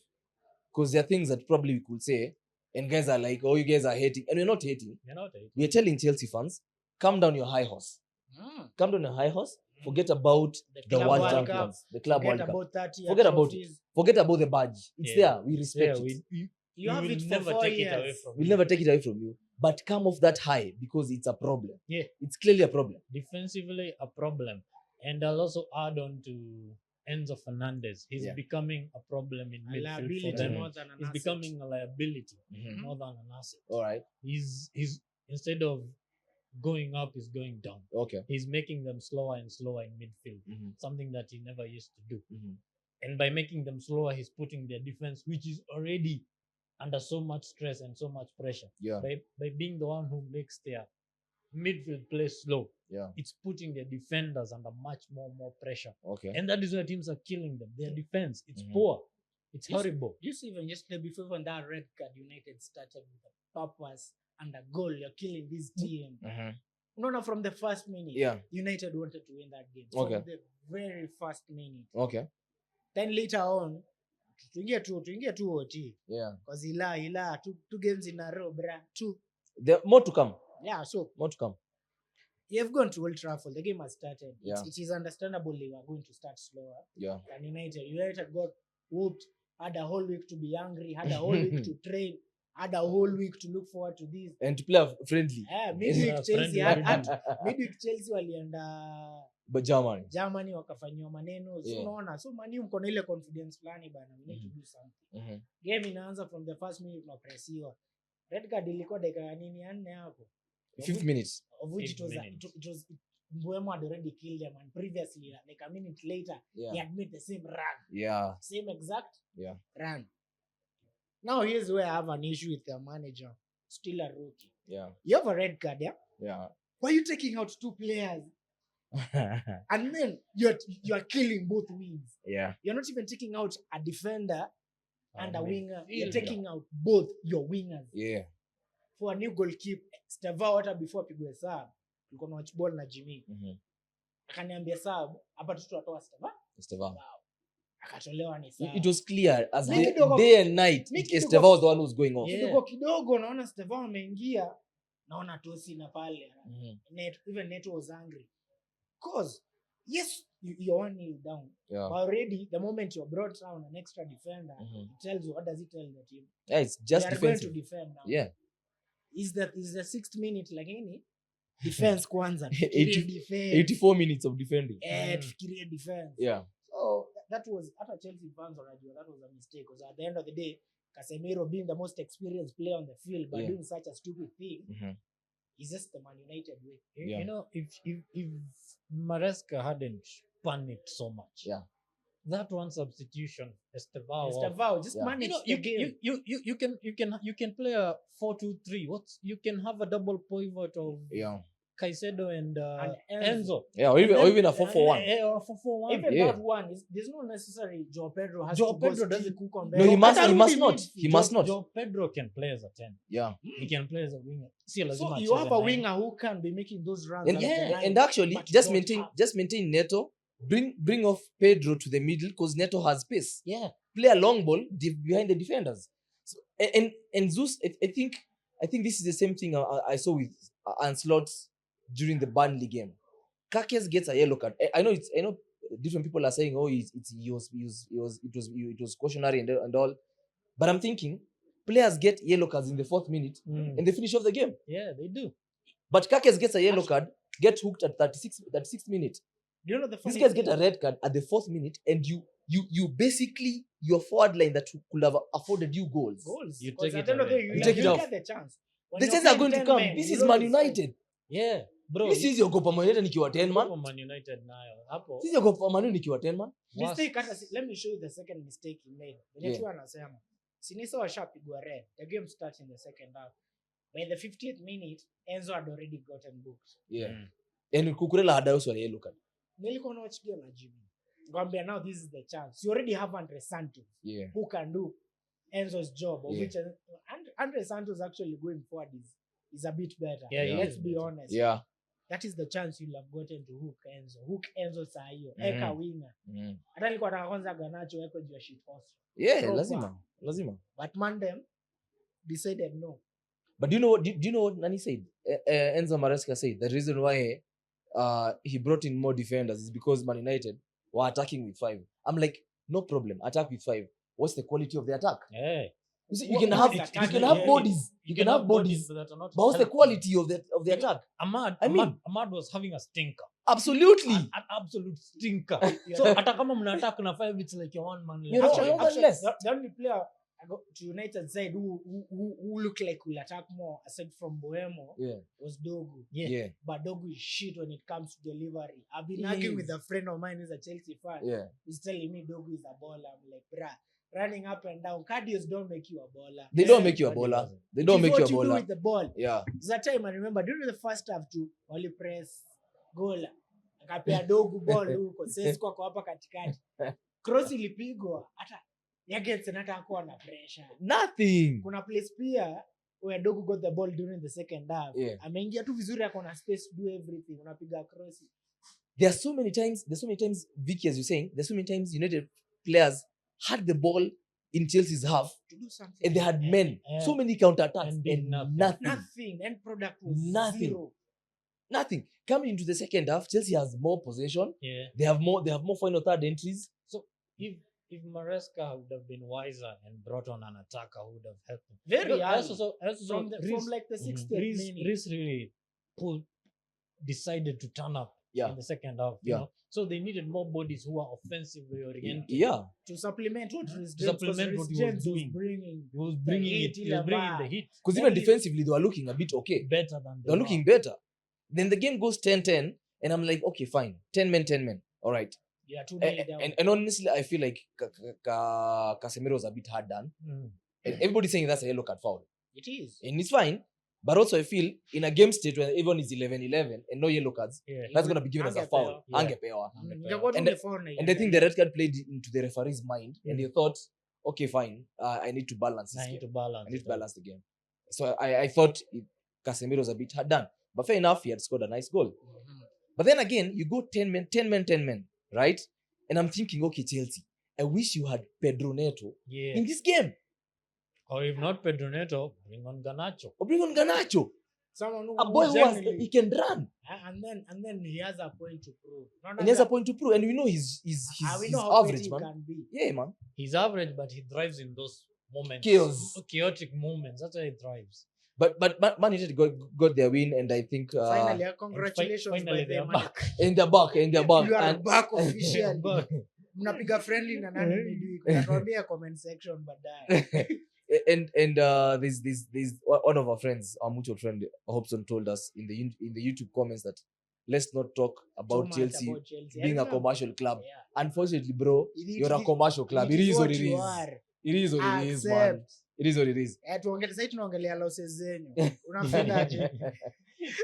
because there are things that probably we could say, and guys are like, oh, you guys are hating, and we're not hating. You're not right. We're telling Chelsea fans, calm down your high horse. Mm. Calm down your high horse. Forget about the Club World World Champions, the Club Forget World Cup. about 30 Forget about trophies. Forget about the badge. It's Yeah. there. We respect Yeah, it. You have will it for never 4 take years. it away from We'll you. never take it away from you. But come off that high because it's a problem. Yeah. It's clearly a problem. Defensively a problem. And I'll also add on to Enzo Fernandez. He's Yeah. becoming a problem in A midfield liability for them. more than an He's asset. becoming a liability Mhm. more than an asset. All right. He's instead of going up, he's going down. Okay. He's making them slower and slower in midfield. Mhm. Something that he never used to do. Mhm. And by making them slower, he's putting their defense, which is already under so much stress and so much pressure. Yeah. By being the one who makes their midfield play slow, Yeah. it's putting the defenders under much more pressure. Okay. And that is why teams are killing them. Their defense, it's Mhm. poor. It's Yes. horrible. You see, even yesterday before when that red card, United started with a purpose and a goal. You're killing this team. Mhm. No, from the first minute. Yeah. United wanted to win that game. Okay. From the very first minute. Okay. Then later on, tuingie tu OT. Yeah. Because ila two games in a row, bruh. Two. There more to come. Yeah, so More to come. you've gone to Old Trafford. The game has started. Yeah. It is understandable they were going to start slower. Yeah. And United got whooped, had a whole week to be angry, had a whole week to train, had a whole week to look forward to this. And to play friendly. Midweek Yeah, Chelsea friendly. midweek Chelsea walienda But Germany. Germany wakafanyiwa maneno. So Yeah. unaona, so Man U mko na ile confidence fulani bana, we need to do something. Mhm. Game inaanza from the first minute tunapressiwa. Red card ilikuwa dakika ya nini ya 4 hapo. 5 minutes. Of which it Fifth was, minute. it was Mbeumo had already killed them, and previously, like a minute later, Yeah. he had made the same run, Yeah. same exact Yeah. run. Now here's where I have an issue with the manager, still a rookie. Yeah. You have a red card, yeah? Yeah. Why are you taking out 2 players? And then you're killing both wings. Yeah. You're not even taking out a defender and a winger. You're midfielder. taking out both your wingers. Yeah. For a new goalkeeper, Steva hata before pigwe sub, tulikuwa na watch ball na Jimmy. Mhm. Akaniambia sub, hapa tu tutatoa Steva. Estevao. Akatolewa ni sub. It was clear as Mi kidogo- day and night. mi kidogo- Estevao was the one who was going off. Yeah. Kidogo naona Steva ameingia, naona tosi na pale. Mhm. Even Neto was angry. Cause yes, you're 1-0 down. Yeah. But already the moment you're brought down an extra defender, Mhm. it tells you, what does it tell the team? Yeah, it's just They are going to defensive. defend now. Yeah. Is the 6th minute lakini defense kwanza. 84 minutes of defending. Tufikirie defense. Yeah. So that was, hata Chelsea fans wanajua that was a mistake, because at the end of the day, Casemiro being the most experienced player on the field but Yeah. doing such a stupid thing Mhm. is just the Man United way. Yeah. You know, if Maresca hadn't panicked so much, Yeah. that one substitution, Estevao, Estevao just Yeah. managed you know, the game. you can play a 4-2-3. You can have a double pivot of Yeah. Caicedo and And Enzo. Yeah. Or even a 4-4-1. Or 4-4-1. Even Yeah. that one there's no necessary Joao Pedro has Joao to go Pedro doesn't stick hook on No, the- he must. Hata He rudi must not. midfield. He must not. Joao Pedro can play as a 10. Yeah. He can play as a winger. See, So lazima you acheze have a 9. winger who can be making those runs. And, along the line, and actually, but you just don't maintain have. Neto. Bring off Pedro to the middle because Neto has space. Yeah. Play a long ball behind the defenders. So, and Zeus, I think this is the same thing I saw with Ancelotti during the Burnley game. Kakes gets a yellow card. I know different people are saying, oh, it was cautionary and all, but I'm thinking players get yellow cards in the 4th minute and they finish off the game. Yeah, they do. But Kakes gets a yellow card, gets hooked at 36th minute. Do you know the These funny guys thing? get a red card at the 4th minute, and you basically your forward line that could have afforded you goals. Goals. You 'Cause take at it the end of the day, away. you, You get- take it you off. get the chance. When The you're chances are playing going to 10 come. men, This you is know Man it's fine. United. Yeah, bro. This is ogopa Man United nikiwa 10 man. Yuko Man United nayo. Hapo. This is ogopa Man United nikiwa 10 man. Mistake hata let me show you the second mistake he made. When Yeah. you anasema, Sinisa washapigwa red. The game starts in the second half. By the 50th minute, Enzo had already gotten booked. Yeah. And Kukurela had also a yellow card. Nilikuwa na watch game na Jimmy. Ngambia, now this is the chance. You already have Andre Santos Yeah. who can do Enzo's job, of Yeah. which Andre Santos actually going forward is a bit better. Yeah, he Let's is be better. honest. Yeah. That is the chance you'll have gotten to hook Enzo. Hook Enzo saa hiyo. Mhm. Eka winger. Mm. Hata nilikuwa nataka kwanza Garnacho weko juu ya shit horse. Yeah, Proper. lazima. But Mandem decided no. But do you know what Nani said? Enzo Maresca said the reason why he brought in more defenders is because Man United were attacking with 5. I'm like, no problem, attack with 5. What's the quality of the attack? Yeah. You see, What- you can what have is attacking? bodies. You can have bodies. that are not But what's the helping. quality of the attack? Ahmad, I mean- Ahmad was having a stinker. Absolutely. An absolute stinker. So hata kama mna attack na 5, it's like your one man. You're left. not- Actually, less. the only player I got to United side who looked like will attack more aside from Boemo Yeah. was Dogu. Yeah. But Dogu is shit when it comes to delivery. I've been He arguing is. with a friend of mine who's a Chelsea fan. Yeah. He's telling me Dogu is a baller. I'm like, bruh, running up and down. Cardios don't make you a baller. They don't make you a baller. They don't It is make you a what you do baller. with the ball. Yeah. That time I remember during the first half too, wali press goal. Akapea dogu ball huko. Sesko kwa hapa katikati. Cross ilipigwa hata Yagets anataka kuwa na pressure. Nothing. Kuna place pia where Dogu got the ball during the second half. Yeah. Ameingia tu vizuri akona space to do everything. Unapiga cross. There's so many times, Vicky, as you're saying, there's so many times United players had the ball in Chelsea's half To do something. and they had men. So many counter-attacks And and did nothing. Nothing. End product was Nothing. zero. Nothing. Coming into the second half, Chelsea has more possession. Yeah. They have more final third entries. So if Maresca would have been wiser and brought on an attacker who would have helped him. Very I early. also From like the 60th minute. Reece really decided to turn up in the second half. You know? So they needed more bodies who are offensively oriented. Yeah. To supplement what Reece James was bringing. He was bringing the heat Because even defensively, they were looking a bit okay. better than They were looking better. Then the game goes 10-10, and I'm like, okay, fine. 10 men. All right. Yeah, 2-0 down. And honestly, I feel like Casemiro was a bit hard done. And everybody's saying that's a yellow card foul. It is. And it's fine. But also, I feel in a game state where everyone is 11-11 and no yellow cards, that's going to be given as a foul. Yeah. Angepewa. And And I think the red card played into the referee's mind, and they thought, okay, fine, I need to balance this I need game. to balance. I need to balance the game. So I thought Casemiro was a bit hard done. But fair enough, he had scored a nice goal. But then again, you go 10 men, right? And I'm thinking, okay, Chelsea, I wish you had Pedro Neto in this game. Or if not Pedro Neto, bring on Garnacho. Or bring on Garnacho. Someone who A boy who he can run. And then he has a point to prove. And he has a point to prove. And we know he's average, man. Can be. Yeah, man. He's average, but he thrives in those moments. Chaotic moments. That's why he thrives. But Man United got their win, and I think finally, congratulations finally by they are them. back. in their back. You are And back officially. Mnapiga friendly na nani midweek. Natuambia comment section baadaye. and there's one of our friends, our mutual friend Hobson, told us in the YouTube comments that let's not talk about Chelsea being a commercial club. Yeah. Unfortunately, bro, you're a commercial club. It is what it is. It is what it is, man. It is what it is. Tunaongelea losses zenyu. Unafilaje?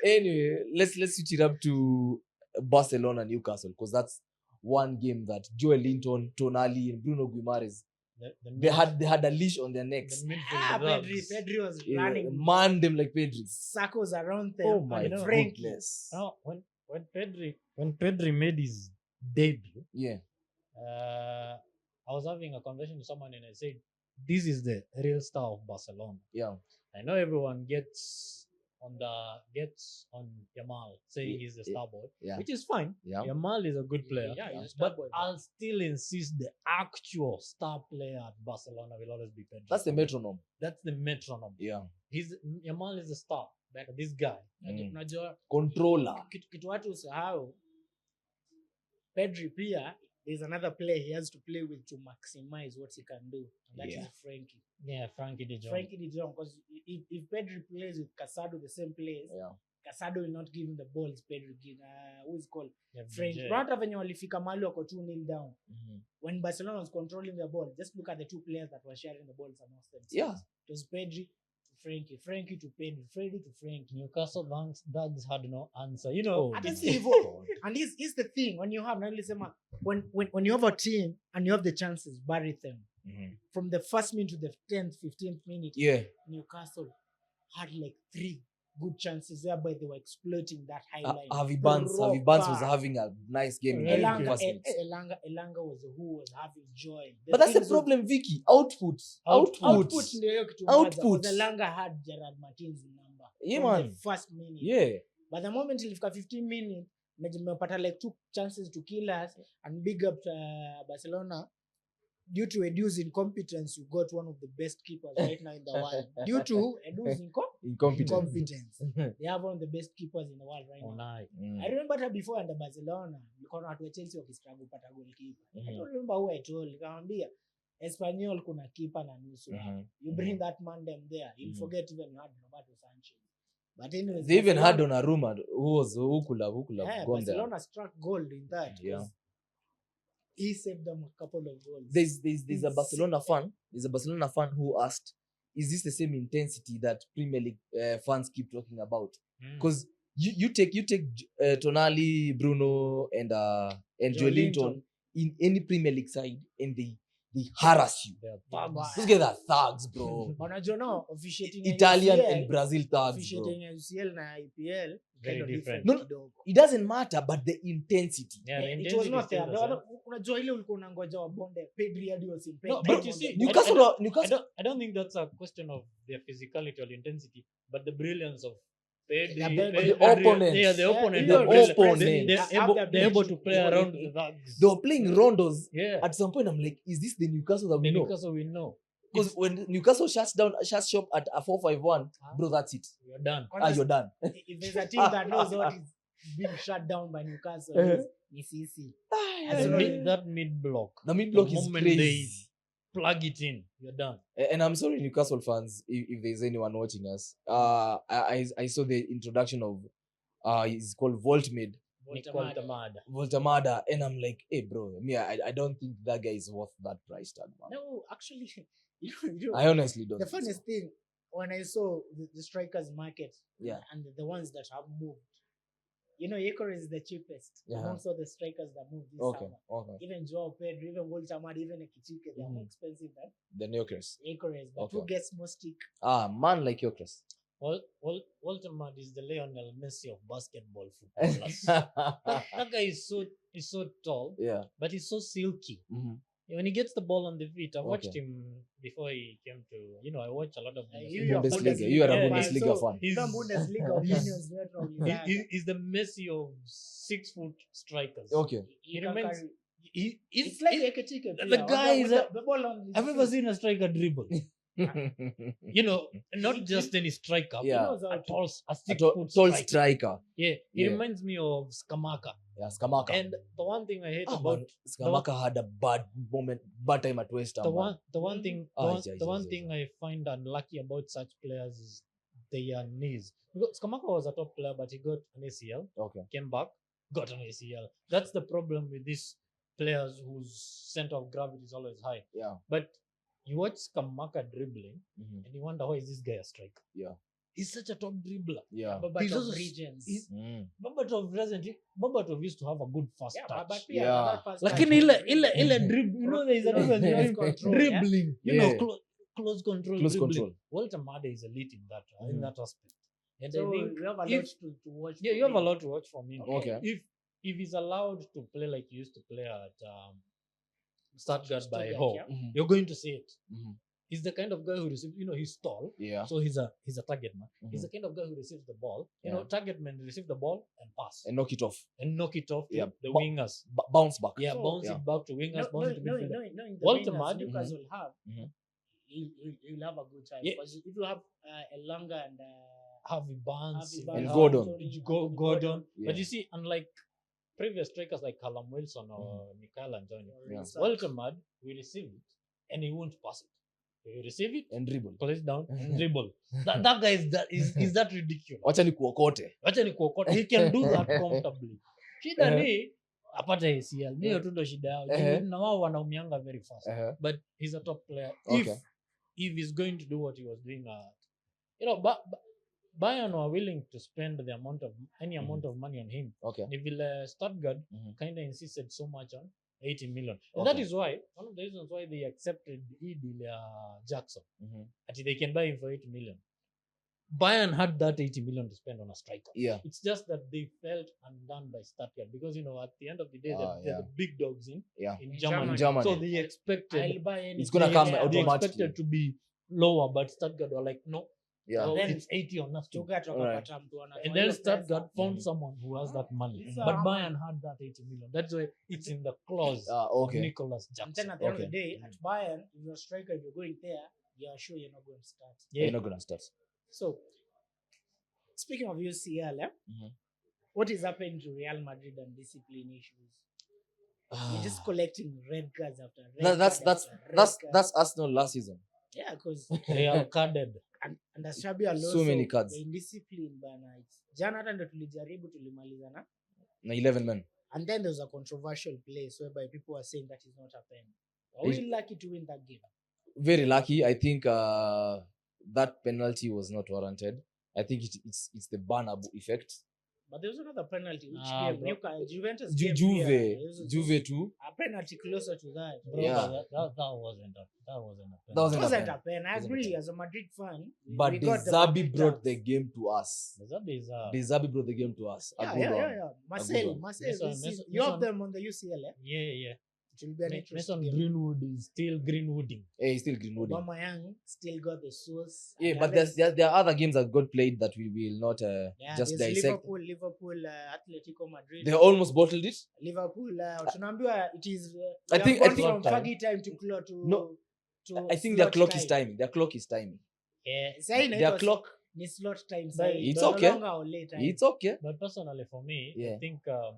Anyway, let's switch it up to Barcelona Newcastle, because that's one game that Joel Linton, Tonali, and Bruno Guimaraes, they had a leash on their necks. Pedri was running. Man them like Pedri. Circles around them. Oh my goodness. No, when Pedri made his debut, I was having a conversation with someone and I said, this is the real star of Barcelona. Yeah. I know everyone gets on Yamal saying he's the star boy, which is fine. Yeah. Yamal is a good player. He's a star But boy. I'll still insist the actual star player at Barcelona will always be Pedri. That's the metronome. That's the metronome. Yeah. Yamal is the star. But this guy. Unajua Controller. kitu watu usahau, Pedri pia there's another player he has to play with to maximize what he can do, and that is Frankie. Yeah, Frankie de Jong. Because if Pedri plays with Casado the same place, Casado will not give him the balls. Pedri give who is called Frankie. Hata venye walifika mahali wako 2-0 down. When Barcelona was controlling the ball, just look at the two players that were sharing the balls amongst themselves. Yeah. It was Pedri to Frankie, Frankie to Pedri, Pedri to Frankie. Newcastle Dogs had no answer. You know, and here's the thing, when you have when you have a team and you have the chances, bury them. From the first minute to the 10th, 15th minute, Newcastle had like 3 good chances whereby they were exploiting that high line. Harvey Barnes was having a nice game. Elanga was who was having joy. But that's the problem, Vicky. Output. ndio hiyo kitu moja. Because Elanga had Gerard Martin's number. Yeah, from man. The first minute. Yeah. But the moment ilifika 15 minutes, mmepata like 2 chances to kill us, and big up Barcelona. Due to Edu's incompetence, you got one of the best keepers right now in the world. Due to Edu's incompetence. They have one of the best keepers in the world right now. I remember that before under Barcelona, because watu wa Chelsea wakistruggle kupata goalkeeper. I don't remember who I told. Nikamwambia Espanyol kuna keeper na nusu. You bring that man them there, you'll forget even you had Roberto Sanchez. But anyways, they even had Donnarumma who could have gone there. Barcelona struck gold in that. Yeah. he saved them a couple of goals. There's a He's Barcelona fan. There's a Barcelona fan who asked, "Is this the same intensity that Premier League fans keep talking about?" Because you take Tonali, Bruno, and Joelinton in any Premier League side, and they harass you. Those guys are thugs, bro. Unajua no officiating Italian UCL, and Brazil thugs, bro. officiating UCL na IPL Very kind of different. No, kidogo. It doesn't matter, but the intensity. Yeah, the It intensity was is not still fair. the same. Unajua ile ulikuwa unangoja wabonde Pedri hadi wasimpe. No, Bro, but you see, Newcastle. I don't think that's a question of their physicality or intensity, but the brilliance of Pedri, The opponents. Yeah, the opponent. The opponents. They're able to play around the thugs. They were playing rondos. Yeah. At some point, I'm like, is this the Newcastle that we The know? Newcastle we know. Because when Newcastle shuts shop at a 4-5-1, bro, that's it. You're done. You're done. If there's a team that knows what is being shut down by Newcastle, it's CC. That mid block. The mid block The is moment crazy. Plug it in. You're done. And I'm sorry, Newcastle fans, if there's anyone watching us. I saw the introduction of it's called Voltmade, Voltamada, and I'm like, hey, bro, I don't think that guy is worth that price tag, man. No, actually, I honestly don't. the think so. funniest thing when I saw the strikers market, Yeah. and the ones that have moved, Ekor is the cheapest. Yeah. Amongst all the strikers that moved this Okay, summer. okay. Even Joao Pedro, even Voltamad, even Ekitike, they're more expensive than The Newcastle. Ekor is. But who Okay. gets more stick? Man like Newcastle. Walterman is the Lionel Messi of basketball footballers. that guy is so tall, Yeah. but he's so silky. Mm-hmm. When he gets the ball on the feet, I watched Okay. him before he came to. I watch a lot of You are Bundesliga. You are a Yeah, Bundesliga so- fan. He's- Some Bundesliga opinions later on. He's the Messi of 6-foot strikers. Okay. He remains. He's It's like Ekitike. the guy is the ball on his I've never feet. seen a striker dribble. Not just any striker. Yeah. knows how A to- tall, a A 6-foot tall striker. striker. Yeah, he Yeah. reminds me of Skamaka. Yeah, Skamaka. And the one thing I hate Ah, about man, Skamaka had a bad time at West Ham. the man. one thing I find unlucky about such players is their knees. Because Skamaka was a top player, but he got an ACL, Okay. came back, got an ACL. That's the problem with these players whose center of gravity is always high. Yeah. But you watch Skamaka dribbling, Mhm. and you wonder, why is this guy a striker? Yeah. He's such a top dribbler. Yeah. But He's of also- regions. Babatov used to have a good first Yeah, touch. but Yeah. that first Lakini touch- ile dribble, there is a difference between Control, dribbling, Yeah. close control, Close dribbling. control. Walter Made is elite in Mhm. that aspect. And So I think you have a lot if- to watch. yeah, for you have a him. lot to watch from him. Okay. If he's allowed to play like he used to play at Stuttgart by Stuttgart, Ho, yeah. Mhm. you're going to see it. Mhm. He's the kind of guy who receives, he's tall, Yeah. so he's a target man. He's Mhm. the kind of guy who receives the ball. Yeah. Target men receive the ball and pass And knock it off. and knock it off to Yeah. the Ba- wingers. Bounce back. Yeah, So- bounce Yeah. it back to wingers, bounce it to midfielder. No, in the Walter wingers Mad- Newcastle will have, Mhm. he'll have a good time. Yeah. Because if you have Elanga and Harvey Barnes, Harvey you Barnes, And have Gordon. Anthony Gordon. Yeah. But you see, unlike previous strikers like Callum Wilson or Michael Antonio, Yeah. Walter Mad will receive it and he won't pass it. He will receive it, And dribble. place down, and dribble. That guy is that ridiculous. Wacha ni kuokote. Acha ni kuokota. He can do that comfortably. Shida Uh-huh. ni apata ACL. Hiyo tu ndo shida yao. Uh-huh. Na wao wanaumianga very fast. Uh-huh. But he's a top player. Okay. If he's going to do what he was doing Bayern were willing to spend any amount of money on him. Okay. Neville Stuttgart Mhm. kind of insisted so much on 80 million. And that Okay. is why, one of the reasons why they accepted Jackson. Mhm. That they can buy him for 80 million. Bayern had that 80 million to spend on a striker. Yeah. It's just that they felt undone by Stuttgart because, at the end of the day, they're Yeah. the big dogs in In Germany. Germany. So they expected I'll buy any. It's gonna they- come they automatically. expected to be lower, but Stuttgart were like, no, Yeah. well, Then it's 80 or nothing. Stuttgart wakapata mtu ana- And then hiyo Stuttgart pesa. found someone who has that money. It's But a- Bayern had that 80 million. That's why it's in the clause of Okay. Nicholas And Jackson. then at the end of the Okay. day, at Bayern, if you're a striker, if you're going there, you're sure you're not going to start. Yeah. You're not gonna start. So, speaking of UCL, Mhm. what is happening to Real Madrid and discipline issues? You're just collecting red cards after red That's card after red card. that's Arsenal last season. Yeah, because They are carded. under Xabi Alonso, So many cards. the indiscipline bana. Jana hata ndo tulijaribu tulimaliza na Na 11 men. And then there was a controversial place whereby people were saying that is not a pen. Are It- we lucky to win that game? Very lucky. I think that penalty was not warranted. I think it's the Barnabu effect. But there was another penalty. Which Nah, game? bro. Juventus game. Yeah, there was Juve too. a penalty closer to that. Bro, Yeah. that wasn't a pen. That It wasn't a wasn't pen. a pen. I Wasn't a agree. pen. As a Madrid fan, But we De got the Zerbi Madrid brought tax. the game to us. The Zerbi is De Zerbi brought the game to us. A good one. Yeah. one. Marcel, Mason- this Mason- you have Mason- them on the UCL. yeah. It will be an Mason interesting game. Greenwood is still Greenwooding. Hey, he's still Greenwood. Obama Young still got the sauce. Yeah, And but Alex- there are other games that got played that we will not yeah, just there's dissect. Liverpool, Atletico Madrid. They almost bottled it. Liverpool, tunaambiwa it is. I we think- have I gone think- from Time. faggy time to clock to. No, to I think their slot clock time. is timing. Their clock is timing. Yeah, sahi Their inaitwa clock. ni slot time. But Sahi. it's No okay. longer or late time. It's okay. But personally, for me, Yeah. I think I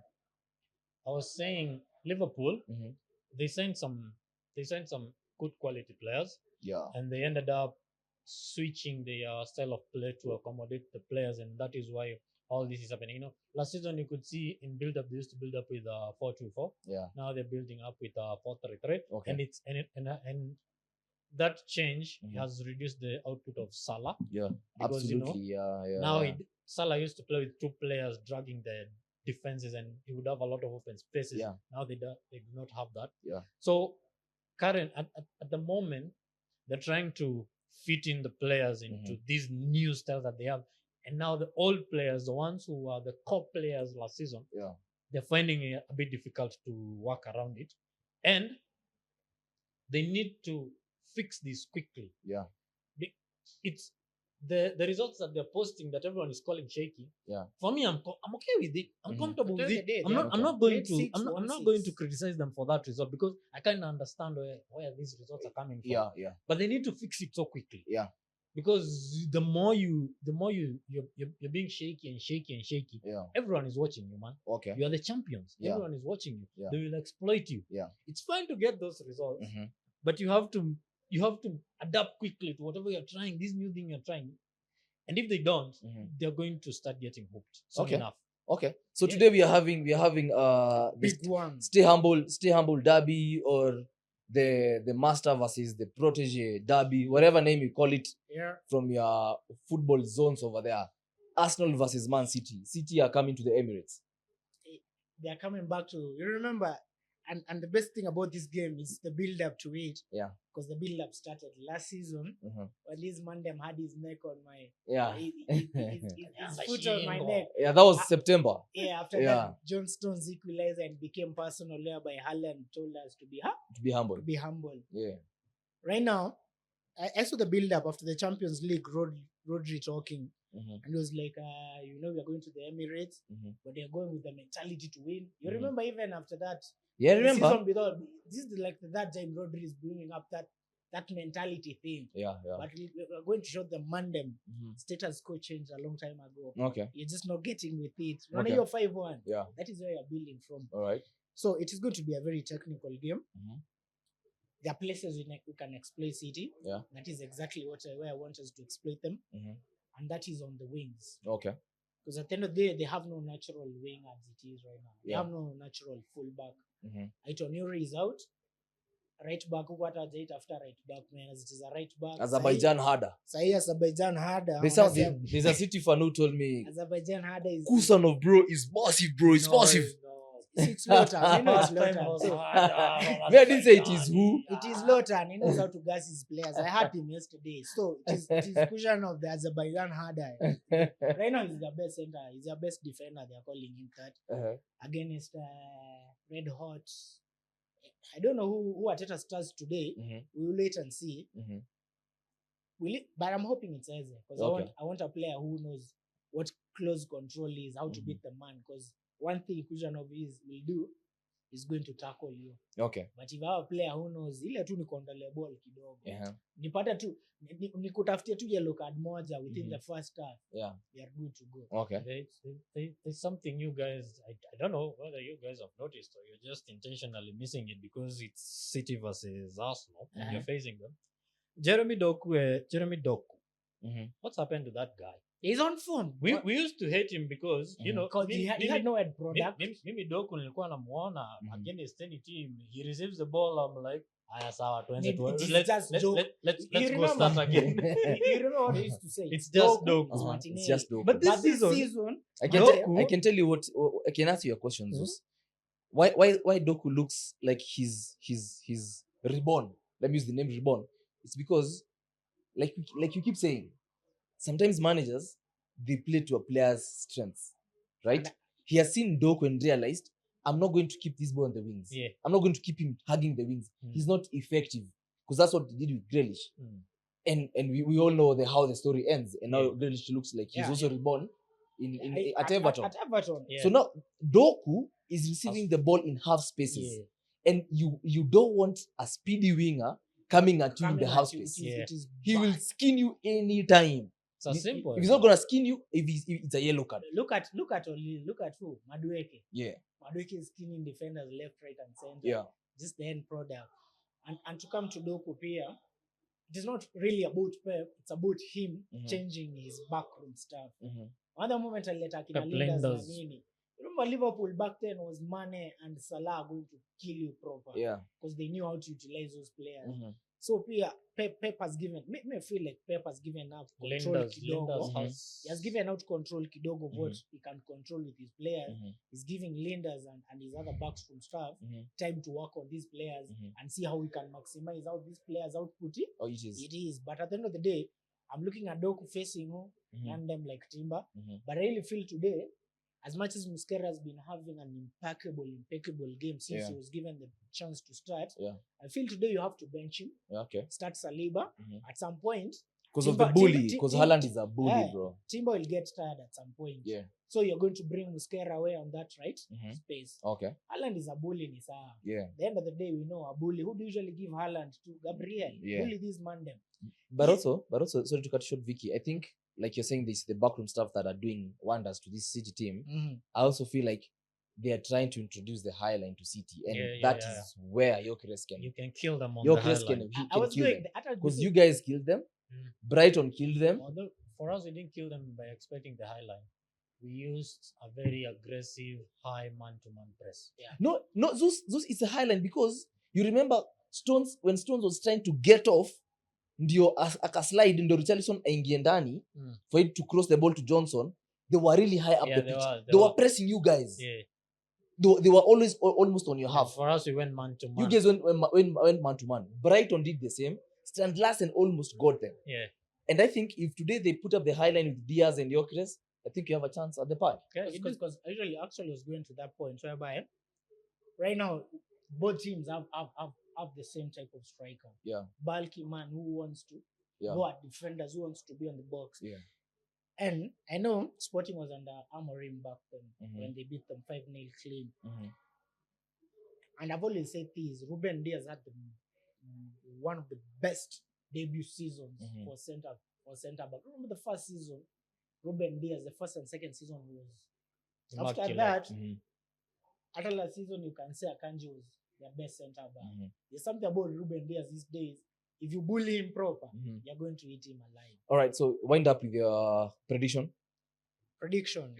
was saying Liverpool. Mhm. They signed some good quality players, Yeah. and they ended up switching their style of play to accommodate the players, and that is why all this is happening. Last season you could see in build up they used to build up with 4-2-4. Yeah. Now they're building up with 4-3-3, Okay. and that change Mhm. has reduced the output of Salah. Yeah. Because, Absolutely. Yeah. Now Salah used to play with two players dragging the defenses, and he would have a lot of open spaces. Yeah. Now they do not have that. Yeah. So current at the moment, they're trying to fit in the players into these new styles that they have, and now the old players, the ones who are the core players last season, Yeah. they're finding it a bit difficult to work around it, and they need to fix this quickly. Yeah. It's the results that they're posting that everyone is calling shaky. Yeah. For me, I'm okay with it. I'm Mhm. comfortable with At the it. end of the day, I'm not. they I'm are not going Played to. six, I'm won not going to six. criticize them for that result because I kind of understand where these results are coming from. Yeah. But they need to fix it so quickly. Yeah. Because the more you're being shaky, Yeah. everyone is watching you, man. Okay. You are the champions. Yeah. Everyone is watching you. Yeah. They will exploit you. Yeah. It's fine to get those results, Mhm. but you have to adapt quickly to whatever you're trying, this new thing you're trying. And if they don't, Mhm. they're going to start getting hooked soon Okay. enough. Okay. So Yeah. today we are having the Big one. stay humble derby, or the master versus the protege derby, whatever name you call it Yeah. from your football zones over there. Arsenal versus Man City. City are coming to the Emirates. They are coming back to. You remember, and the best thing about this game is the build up to it. Yeah. Because the build up started last season Mhm. when this man them had his neck on my Yeah. his foot on my neck. Yeah, that was September. Yeah, after Yeah. that, John Stones equalized and became personal, whereby Haaland told us to be To be humble. humble. Yeah. Right now, I saw the build up after the Champions League. Rodri talking, Mhm. and he was like, we are going to the Emirates, Mhm. but they're going with the mentality to win. You Mhm. remember even after that, Yeah, the remember? season without, this is like the third time Rodri is bringing up that mentality thing. Yeah. But we're going to show them Mandem. Mhm. Status quo changed a long time ago. Okay. You're just not getting with it. Run Okay. your 5-1. Yeah. That is where you're building from. All right. So it is going to be a very technical game. Mhm. There are places we can exploit City. Yeah. That is exactly where I want us to exploit them. Mhm. And that is on the wings. Okay. Because at the end of the day, they have no natural wing as it is right now. They Yeah. have no natural fullback. Mhm. Aitonuri is out. Right back, who got it after right back, man, as it is a right back. Azerbaijan harder. Sahi Azerbaijan harder. There's a City fan who told me Azerbaijan harder is Kusanov, bro, is massive, bro. It's massive. It's Lotan. I know it's Last time Lotan. was So, Me, I didn't say it is who. it is Lotan. He knows how to gas his players. I heard him yesterday. So it is Kusanov, the Azerbaijan harder. Right now, he's the best center. He's the best defender. They're calling him that. Uh-huh. Against Red Hot. I don't know who Ateta starts today. Mhm. We will wait and see. Mhm. But I'm hoping it's Eze. Because Okay. I want a player who knows what close control is, how to Mhm. beat the man. Because one thing Kusanov will do is going to tackle you. Okay. But if I have a player who knows ile tu ni kuondolea ball kidogo. Yeah. Nipata tu nikutafutia tu yellow card moja within Mhm. the first half. Yeah. We are good to go. Okay. There's something you guys, I don't know whether you guys have noticed or you're just intentionally missing it because it's City versus Arsenal. Uh-huh. You're facing them. Jeremy Doku. Mhm. What's happened to that guy? He's on form. We used to hate him because you know Because he had no end product. mimi Doku nilikuwa namuona against any team, he receives the ball, I'm like aya sawa tuanze tu It is let's just let's joke. let's You let's go remember? start again. You remember what I used to say? It's just Doku Doku. is It's Martinelli. just Doku. But But this this season, season, I can tell you what I can answer your question, Zeus. Why Doku looks like he's reborn. Let me use the name reborn. It's because like you keep saying, sometimes managers they play to a player's strengths, right? He has seen Doku and realized I'm not going to keep this ball on the wings. Yeah. I'm not going to keep him hugging the wings. He's not effective because that's what he did with Grealish. And we all know how the story ends. And now Grealish looks like he's also reborn at Everton. At Everton. Yeah. So now Doku is receiving the ball in half spaces, and you don't want a speedy winger coming at you in the half space. He will skin you anytime. It's as simple. If he's not gonna skin you, if it's a yellow card. Look at who? Madueke. Yeah. Madueke is skinning defenders left, right, and center. Yeah. Just the end product. And to come to Doku Pia, it is not really about Pep. It's about him changing his backroom stuff. Another moment I let Akina Lindas na nini. Remember Liverpool back then was Mane and Salah going to kill you proper. Yeah. Because they knew how to utilize those players. So Pia, Pep has given, me feel like Pep has given out control kidogo. He has given out control kidogo of what he can control with his players. He's giving Linders and his other backroom staff time to work on these players and see how we can maximize out these players' output. Oh, it is. It is. But at the end of the day, I'm looking at Doku facing and them like Timber. But I really feel today, as much as Muskera has been having an impeccable game since he was given the chance to start, I feel today you have to bench him. Okay. Start Saliba at some point. Because of the bully. Because Haaland is a bully, bro. Timber will get tired at some point. Yeah. So you're going to bring Muskera away on that right space. Okay. Haaland is a bully, Nisa. Yeah. At the end of the day, we know a bully. Who do you usually give Haaland to? Gabriel. Yeah. Bully this man them. But also, sorry to cut short, Vicky. I think, like you're saying, this the backroom stuff that are doing wonders to this City team. I also feel like they are trying to introduce the high line to City, and that is where Gyökeres can. You can kill them on the high line. I was going because you guys killed them. Brighton killed them. Although for us, we didn't kill them by expecting the high line. We used a very aggressive high man-to-man press. Yeah. No, Zeus it's a high line because you remember when Stones was trying to get off, ndio akaslide ndio Richarlison aingie ndani for it to cross the ball to Johnson. They were really high up the pitch. They were pressing you guys. Yeah. They were always almost on your half. For us, we went man-to-man. You guys went man-to-man. Brighton did the same. Strand Larsen almost got them. Yeah. And I think if today they put up the high line with Diaz and Gyökeres, I think you have a chance at the park. Because I actually was going to that point whereby right now both teams have the same type of striker. Yeah. Bulky man who wants to go at defenders, who wants to be on the box. Yeah. And I know Sporting was under Amorim back then when they beat them 5-0 clean. And I've always said this, Ruben Diaz had one of the best debut seasons for centre back. Remember the first season, Ruben Diaz, the first and second season was after that. After last season, you can say Akanji was their best centre back. There's something about Ruben Diaz these days. If you bully him proper, you're going to eat him alive. All right, so wind up with your prediction. Prediction: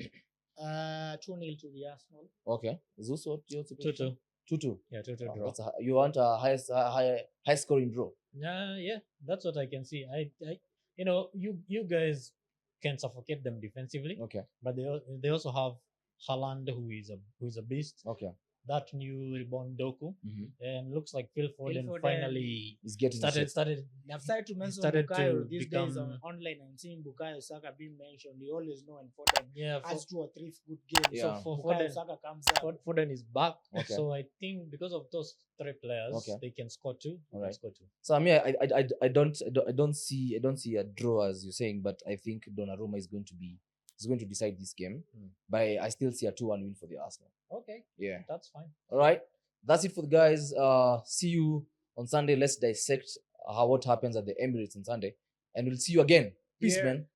2-0 to the Arsenal. Okay, Zeus, what your prediction? 2-2. Yeah, 2-2 draw. You want a high scoring draw? Yeah, that's what I can see. I you guys can suffocate them defensively. Okay. But they also have Haaland, who is a beast. Okay. That new reborn Doku, and looks like Phil Foden finally is getting started. I've started to mention Bukayo these days online. I'm seeing Bukayo Saka being mentioned. You always know when Foden has 2 or 3 good games. Yeah. So for Bukayo Foden, Saka comes up. Foden is back. Okay. So I think because of those 3 players, they can score 2. All right. Score 2. So I mean, I don't see a draw as you're saying, but I think Donnarumma is going to decide this game. But I still see a 2-1 win for the Arsenal. Okay. Yeah. That's fine. All right. That's it for the guys. See you on Sunday. Let's dissect what happens at the Emirates on Sunday. And we'll see you again. Peace, man.